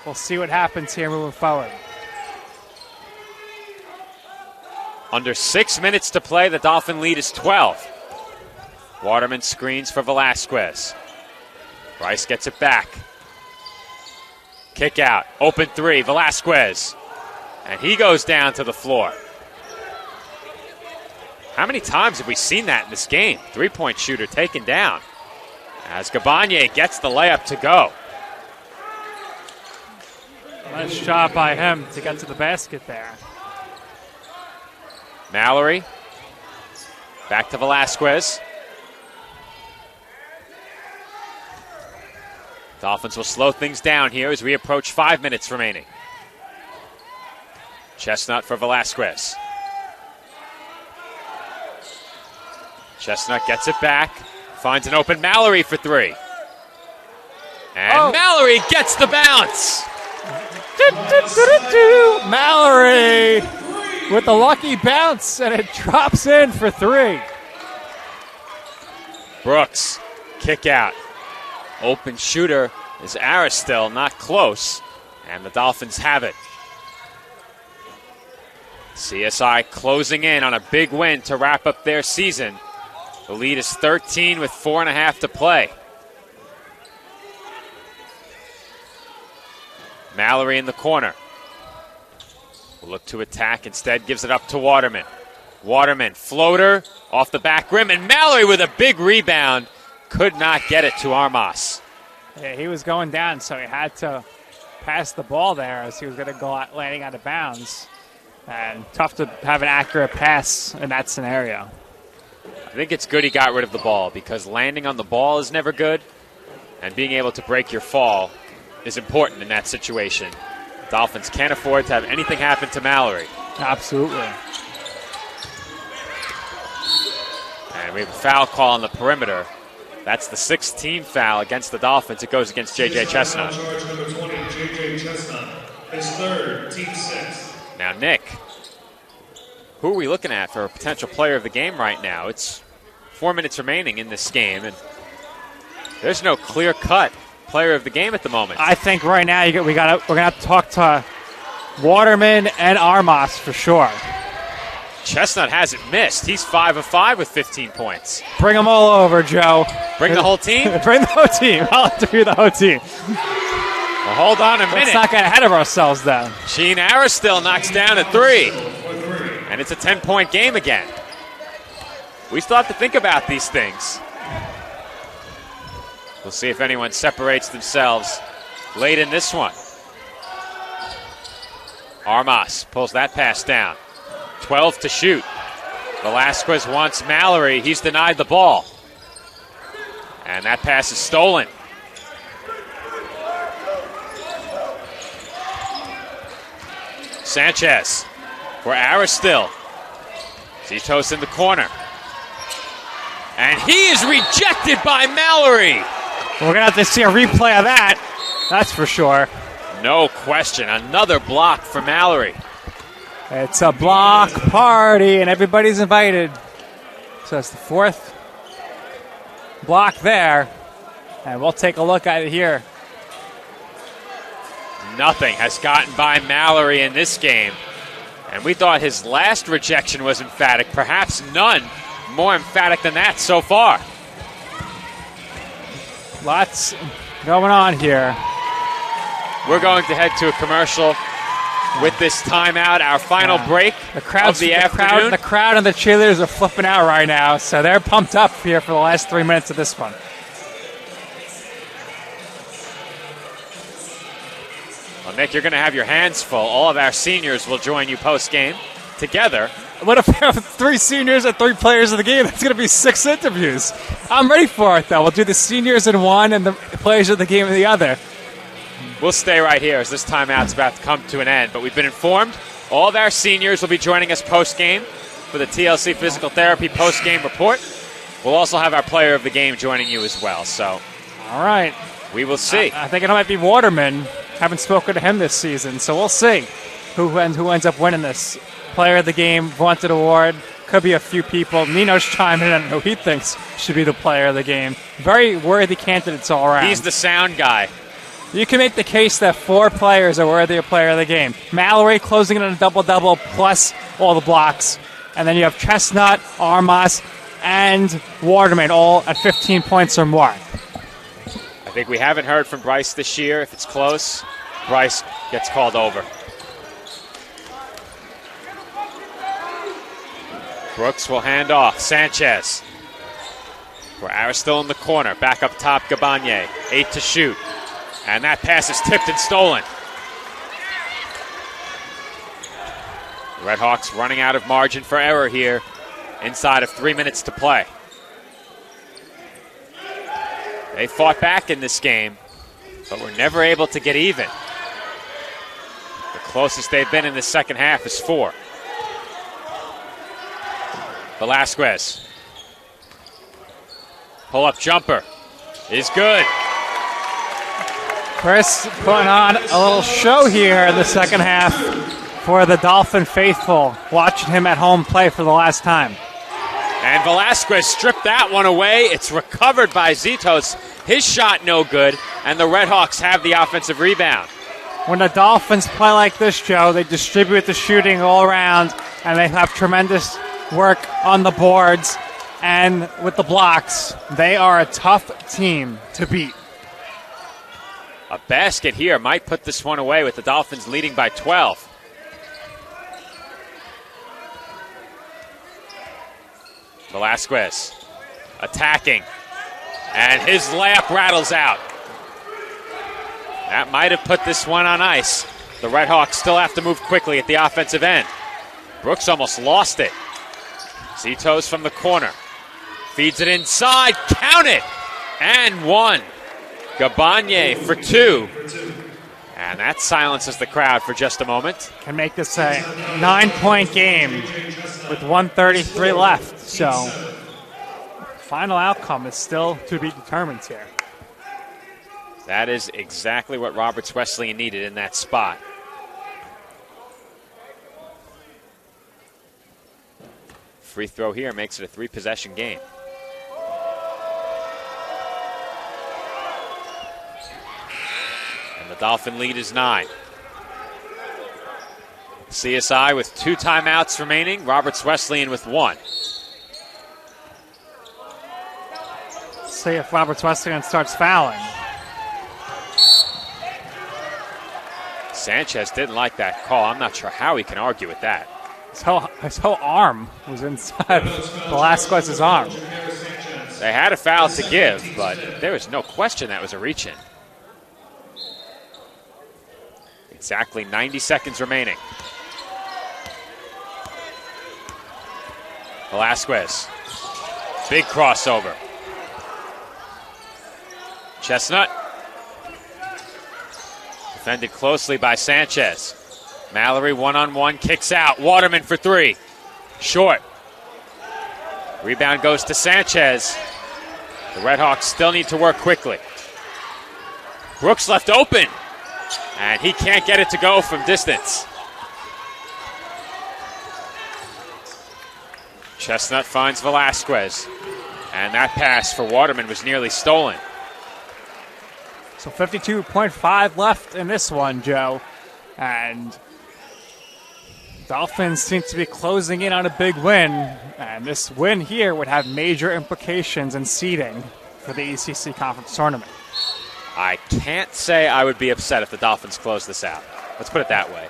We'll see what happens here moving forward. Under 6 minutes to play, the Dolphin lead is 12. Waterman screens for Velasquez. Rice gets it back. Kick out, open three, Velasquez. And he goes down to the floor. How many times have we seen that in this game? Three-point shooter taken down as Gabanye gets the layup to go. Nice job by him to get to the basket there. Mallory. Back to Velasquez. Dolphins will slow things down here as we approach 5 minutes remaining. Chestnut for Velasquez. Chestnut gets it back. Finds an open Mallory for three. And Mallory gets the bounce. Mallory with the lucky bounce, and it drops in for three. Brooks, kick out. Open shooter is Aristil, not close, and the Dolphins have it. CSI closing in on a big win to wrap up their season. The lead is 13 with 4.5 to play. Mallory in the corner. Will look to attack, instead gives it up to Waterman. Waterman, floater, off the back rim, and Mallory with a big rebound. Could not get it to Armas. Yeah, he was going down, so he had to pass the ball there as he was going to go out, landing out of bounds. And tough to have an accurate pass in that scenario. I think it's good he got rid of the ball because landing on the ball is never good, and being able to break your fall is important in that situation. Dolphins can't afford to have anything happen to Mallory. Absolutely. And we have a foul call on the perimeter. That's the 16th foul against the Dolphins. It goes against J.J. Chestnut. Charge number 20, J.J. Chestnut. His third, team 6. Now, Nick, who are we looking at for a potential player of the game right now? It's 4 minutes remaining in this game, and there's no clear-cut player of the game at the moment. I think right now we're gonna have to talk to Waterman and Armas for sure. Chestnut hasn't missed. He's 5 of 5 with 15 points. Bring them all over, Joe. Bring the whole team? Bring the whole team. I'll interview the whole team. Well, hold on a minute. Let's not get ahead of ourselves, though. Sheen Aristil knocks down a three. And it's a 10-point game again. We still have to think about these things. We'll see if anyone separates themselves late in this one. Armas pulls that pass down. 12 to shoot. Velasquez wants Mallory. He's denied the ball. And that pass is stolen. Sanchez for Aristil. Zitos in the corner. And he is rejected by Mallory. We're going to have to see a replay of that. That's for sure. No question. Another block for Mallory. It's a block party, and everybody's invited. So it's the fourth block there. And we'll take a look at it here. Nothing has gotten by Mallory in this game. And we thought his last rejection was emphatic. Perhaps none more emphatic than that so far. Lots going on here. We're going to head to a commercial with this timeout, our final break of the afternoon. The crowd and the cheerleaders are flipping out right now, so they're pumped up here for the last 3 minutes of this one. Well, Nick, you're going to have your hands full. All of our seniors will join you post-game together. What if we have 3 seniors and 3 players of the game? That's going to be 6 interviews. I'm ready for it, though. We'll do the seniors in one and the players of the game in the other. we'll stay right here as this timeout's about to come to an end. But we've been informed all of our seniors will be joining us post-game for the TLC Physical Therapy post-game report. We'll also have our player of the game joining you as well. So, all right. We will see. I think it might be Waterman. Haven't spoken to him this season, so we'll see who ends up winning this. Player of the game, vaunted award. Could be a few people. Nino's chiming in on who he thinks should be the player of the game. Very worthy candidates all around. He's the sound guy. You can make the case that 4 players are worthy of player of the game. Mallory closing in on a double-double plus all the blocks. And then you have Chestnut, Armas, and Waterman all at 15 points or more. I think we haven't heard from Bryce this year. If it's close, Bryce gets called over. Brooks will hand off. Sanchez. Guerrero still in the corner. Back up top, Gabanye. 8 to shoot. And that pass is tipped and stolen. The Red Hawks running out of margin for error here inside of 3 minutes to play. They fought back in this game, but were never able to get even. The closest they've been in the second half is 4. Velasquez. Pull-up jumper is good. Chris putting on a little show here in the second half for the Dolphin faithful, watching him at home play for the last time. And Velasquez stripped that one away. It's recovered by Zitos. His shot no good, and the Red Hawks have the offensive rebound. When the Dolphins play like this, Joe, they distribute the shooting all around, and they have tremendous work on the boards and with the blocks. They are a tough team to beat. A basket here might put this one away with the Dolphins leading by 12. Velasquez attacking, and his layup rattles out. That might have put this one on ice. The Red Hawks still have to move quickly at the offensive end. Brooks almost lost it. Zitos from the corner. Feeds it inside. Count it! And 1. Gabanye for 2. And that silences the crowd for just a moment. Can make this a 9-point game with 1:33 left. So, final outcome is still to be determined here. That is exactly what Roberts Wesleyan needed in that spot. Free throw here makes it a 3-possession game. And the Dolphin lead is 9. CSI with 2 timeouts remaining. Roberts Wesleyan with 1. See if Roberts Wesleyan starts fouling. Sanchez didn't like that call. I'm not sure how he can argue with that. His whole arm was inside Velasquez's arm. They had a foul to give, but there was no question that was a reach-in. Exactly 90 seconds remaining. Velasquez. Big crossover. Chestnut. Defended closely by Sanchez. Mallory one-on-one, kicks out. Waterman for 3. Short. Rebound goes to Sanchez. The Red Hawks still need to work quickly. Brooks left open, and he can't get it to go from distance. Chestnut finds Velasquez, and that pass for Waterman was nearly stolen. So 52.5 left in this one, Joe. And Dolphins seem to be closing in on a big win. And this win here would have major implications in seeding for the ECC Conference Tournament. I can't say I would be upset if the Dolphins close this out. Let's put it that way.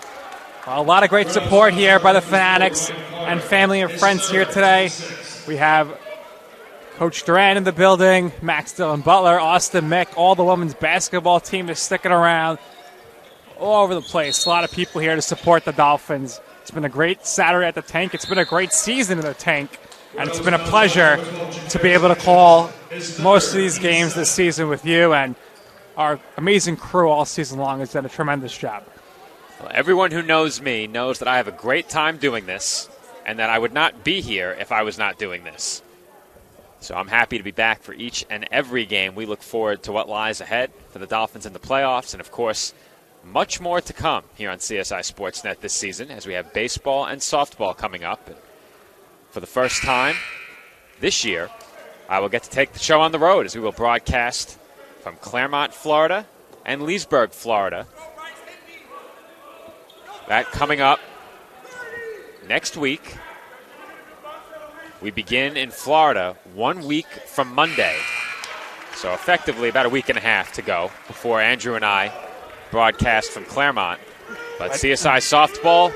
Well, a lot of great support here by the Fanatics and family and friends here today. We have Coach Duran in the building, Max Dillon Butler, Austin Mick, all the women's basketball team is sticking around all over the place. A lot of people here to support the Dolphins. It's been a great Saturday at the Tank. It's been a great season in the Tank. And it's been a pleasure to be able to call most of these games this season with you. And our amazing crew all season long has done a tremendous job. Well, everyone who knows me knows that I have a great time doing this and that I would not be here if I was not doing this. So I'm happy to be back for each and every game. We look forward to what lies ahead for the Dolphins in the playoffs, and of course, much more to come here on CSI Sportsnet this season as we have baseball and softball coming up. And for the first time this year, I will get to take the show on the road as we will broadcast from Claremont, Florida and Leesburg, Florida. That coming up next week. We begin in Florida 1 week from Monday. So effectively about a week and a half to go before Andrew and I broadcast from Claremont. But CSI Softball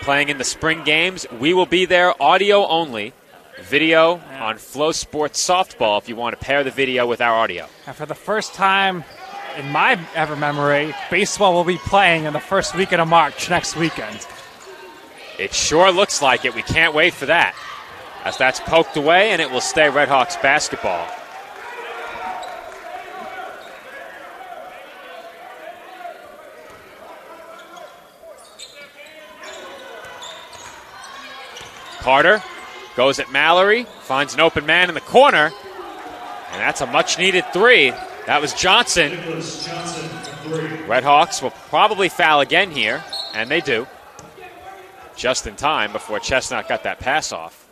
playing in the spring games. We will be there audio only. Video on Flow Sports Softball if you want to pair the video with our audio. And for the first time in my ever memory, baseball will be playing in the first weekend of March next weekend. It sure looks like it. We can't wait for that. As that's poked away, and it will stay Redhawks basketball. Carter goes at Mallory, finds an open man in the corner, and that's a much-needed three. That was Johnson. Redhawks will probably foul again here, and they do. Just in time before Chestnut got that pass off.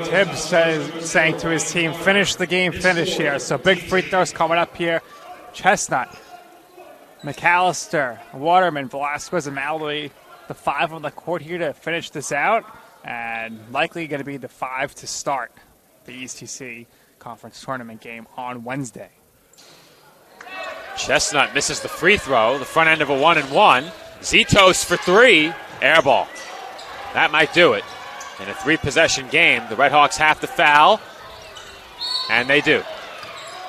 Tibbs saying to his team, finish the game, finish here. So big free throws coming up here. Chestnut, McAllister, Waterman, Velasquez, and Mallory, the five on the court here to finish this out. And likely going to be the five to start the ECC Conference Tournament game on Wednesday. Chestnut misses the free throw, the front end of a 1-and-1. Zitos for three, air ball. That might do it. In a three-possession game, the Redhawks have to foul, and they do.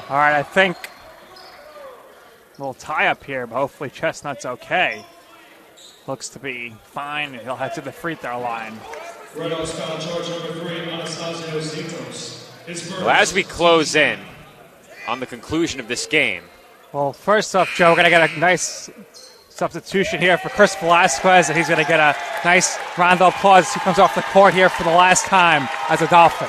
All right, I think a little tie-up here, but hopefully Chestnut's okay. Looks to be fine, and he'll head to the free throw line. Redhawks foul charge number 3, Anastasio Zitos. Well, as we close in on the conclusion of this game. Well, first off, Joe, we're going to get a nice substitution here for Chris Velasquez, and he's going to get a nice round of applause as he comes off the court here for the last time as a Dolphin.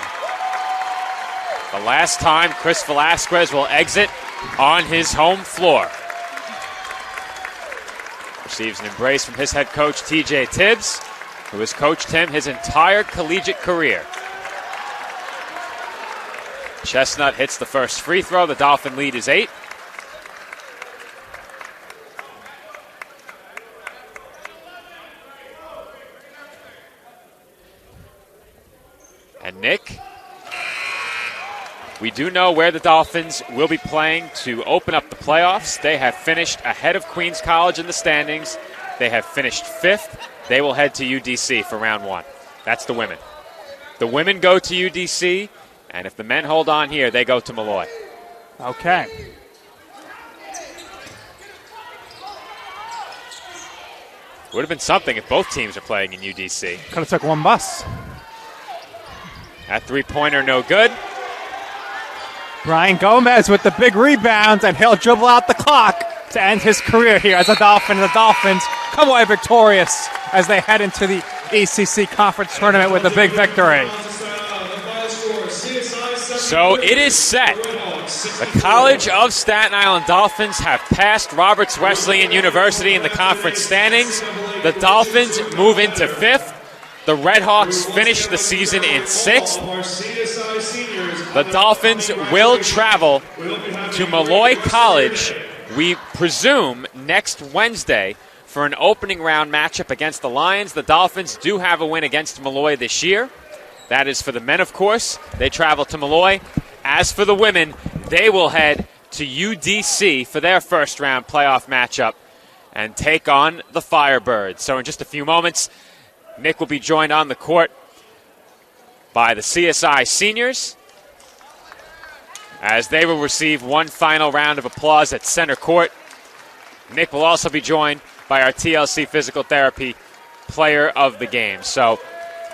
The last time Chris Velasquez will exit on his home floor. Receives an embrace from his head coach, TJ Tibbs, who has coached him his entire collegiate career. Chestnut hits the first free throw. The Dolphin lead is 8. And Nick, we do know where the Dolphins will be playing to open up the playoffs. They have finished ahead of Queens College in the standings. They have finished 5th. They will head to UDC for round 1. That's the women. The women go to UDC, and if the men hold on here, they go to Malloy. Okay. Would have been something if both teams are playing in UDC. Could have took one bus. That three-pointer no good. Brian Gomez with the big rebound, and he'll dribble out the clock to end his career here as a Dolphin. The Dolphins come away victorious as they head into the ACC Conference Tournament with a big victory. So it is set. The College of Staten Island Dolphins have passed Roberts Wesleyan University in the conference standings. The Dolphins move into 5th. The Redhawks finish the season in 6th. The Dolphins will travel to Malloy College, we presume, next Wednesday for an opening round matchup against the Lions. The Dolphins do have a win against Malloy this year. That is for the men, of course. They travel to Malloy. As for the women, they will head to UDC for their first round playoff matchup and take on the Firebirds. So in just a few moments, Nick will be joined on the court by the CSI seniors as they will receive one final round of applause at center court. Nick will also be joined by our TLC Physical Therapy player of the game. So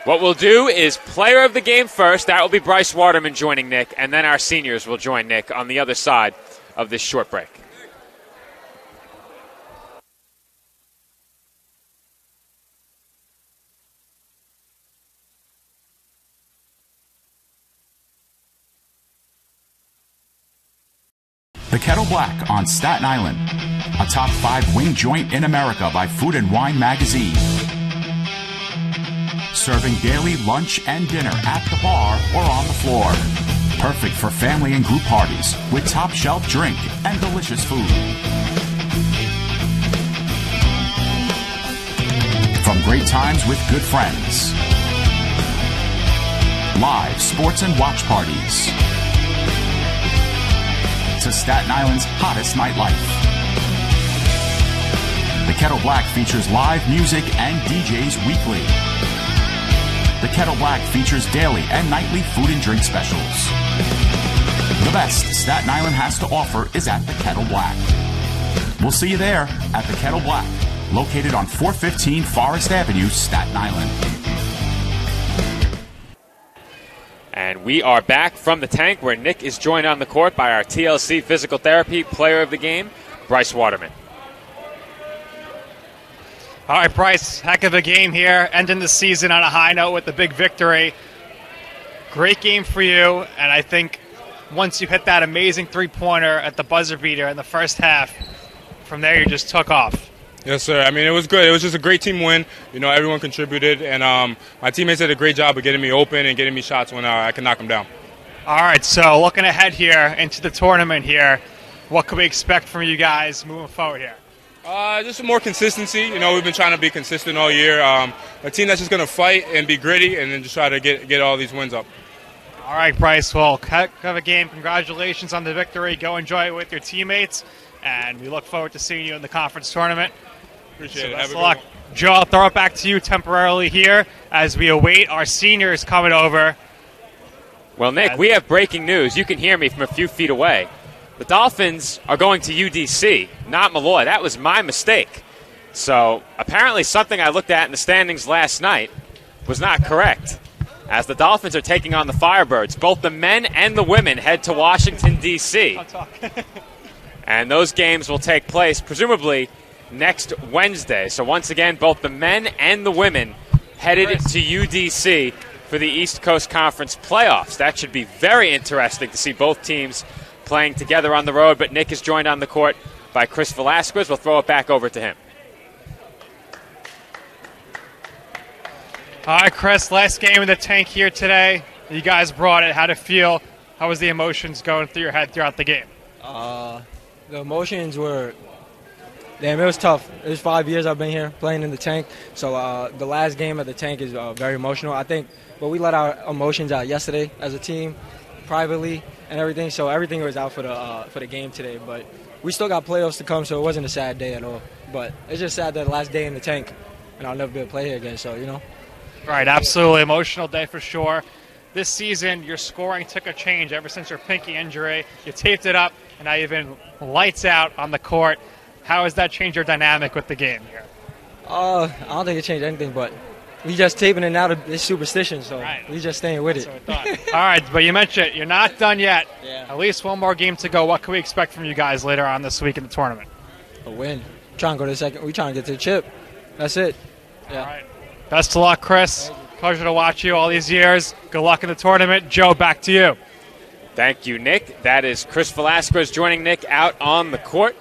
What we'll do is player of the game first. That will be Bryce Waterman joining Nick, and then our seniors will join Nick on the other side of this short break. The Kettle Black on Staten Island, a top 5 wing joint in America by Food and Wine magazine. Serving daily lunch and dinner at the bar or on the floor. Perfect for family and group parties with top shelf drink and delicious food. From great times with good friends. Live sports and watch parties. To Staten Island's hottest nightlife. The Kettle Black features live music and DJs weekly. The Kettle Black features daily and nightly food and drink specials. The best Staten Island has to offer is at the Kettle Black. We'll see you there at the Kettle Black, located on 415 Forest Avenue, Staten Island. And we are back from the tank where Nick is joined on the court by our TLC physical therapy player of the game, Bryce Waterman. All right, Bryce, heck of a game here, ending the season on a high note with the big victory. Great game for you, and I think once you hit that amazing three-pointer at the buzzer beater in the first half, from there you just took off. Yes, sir. I mean, it was good. It was just a great team win. You know, everyone contributed, and my teammates did a great job of getting me open and getting me shots when I could knock them down. All right, so looking ahead here into the tournament here, what can we expect from you guys moving forward here? Just some more consistency. You know, we've been trying to be consistent all year. A team that's just going to fight and be gritty and then just try to get all these wins up. All right, Bryce. Well, heck of a game. Congratulations on the victory. Go enjoy it with your teammates, and we look forward to seeing you in the conference tournament. Appreciate it. Best of luck. Joe, I'll throw it back to you temporarily here as we await our seniors coming over. Well, Nick, we have breaking news. You can hear me from a few feet away. The Dolphins are going to UDC, not Malloy. That was my mistake. So apparently something I looked at in the standings last night was not correct, as the Dolphins are taking on the Firebirds. Both the men and the women head to Washington, D.C. And those games will take place, presumably, next Wednesday. So once again, both the men and the women headed to UDC for the East Coast Conference playoffs. That should be very interesting to see both teams playing together on the road. But Nick is joined on the court by Chris Velasquez. We'll throw it back over to him. All right, Chris, last game in the tank here today. You guys brought it. How'd it feel? How was the emotions going through your head throughout the game? The emotions were... Damn, it was tough. It was 5 years I've been here playing in the tank. So the last game at the tank is very emotional. I think, but we let our emotions out yesterday as a team, privately and everything. So everything was out for the game today. But we still got playoffs to come, so it wasn't a sad day at all. But it's just sad that the last day in the tank, and I'll never be able to play here again. So, you know. Right, absolutely. Emotional day for sure. This season, your scoring took a change ever since your pinky injury. You taped it up, and now you've been lights out on the court. How has that changed your dynamic with the game here? I don't think it changed anything, but we just taping it now to this superstition, so we just staying with it. All right, but you mentioned you're not done yet. Yeah. At least one more game to go. What can we expect from you guys later on this week in the tournament? A win. Trying to go to the second. We trying to get to the chip. That's it. Yeah. All right. Best of luck, Chris. Pleasure to watch you all these years. Good luck in the tournament. Joe, back to you. Thank you, Nick. That is Chris Velasquez joining Nick out on the court.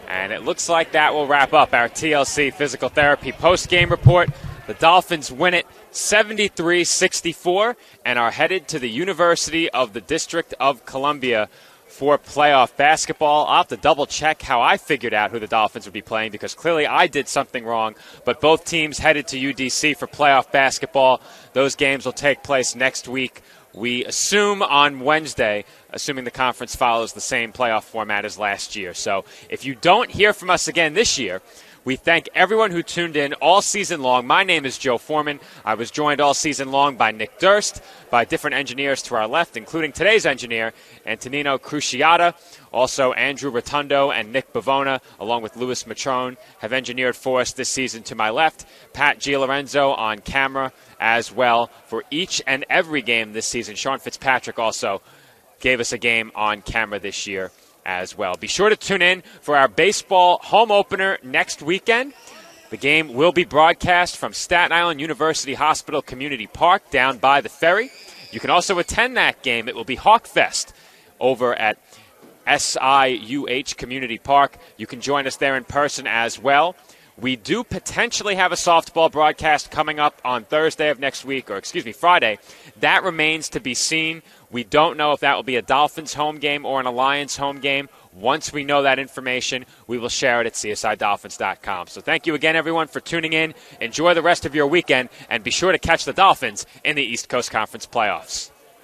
And it looks like that will wrap up our TLC Physical Therapy post-game report. The Dolphins win it 73-64 and are headed to the University of the District of Columbia for playoff basketball. I'll have to double-check how I figured out who the Dolphins would be playing, because clearly I did something wrong. But both teams headed to UDC for playoff basketball. Those games will take place next week. We assume on Wednesday, assuming the conference follows the same playoff format as last year. So if you don't hear from us again this year, We thank everyone who tuned in all season long. My name is Joe Foreman. I was joined all season long by Nick Durst, by different engineers to our left, including today's engineer, Antonino Cruciata. Also, Andrew Rotundo and Nick Bavona, along with Louis Matrone, have engineered for us this season to my left. Pat Gialorenzo on camera as well for each and every game this season. Sean Fitzpatrick also gave us a game on camera this year as well. Be sure to tune in for our baseball home opener next weekend. The game will be broadcast from Staten Island University Hospital Community Park down by the ferry. You can also attend that game. It will be Hawk Fest over at SIUH Community Park. You can join us there in person as well. We do potentially have a softball broadcast coming up on Thursday of next week, or Friday. That remains to be seen. We don't know if that will be a Dolphins home game or an Alliance home game. Once we know that information, we will share it at csidolphins.com. So thank you again, everyone, for tuning in. Enjoy the rest of your weekend, and be sure to catch the Dolphins in the East Coast Conference playoffs.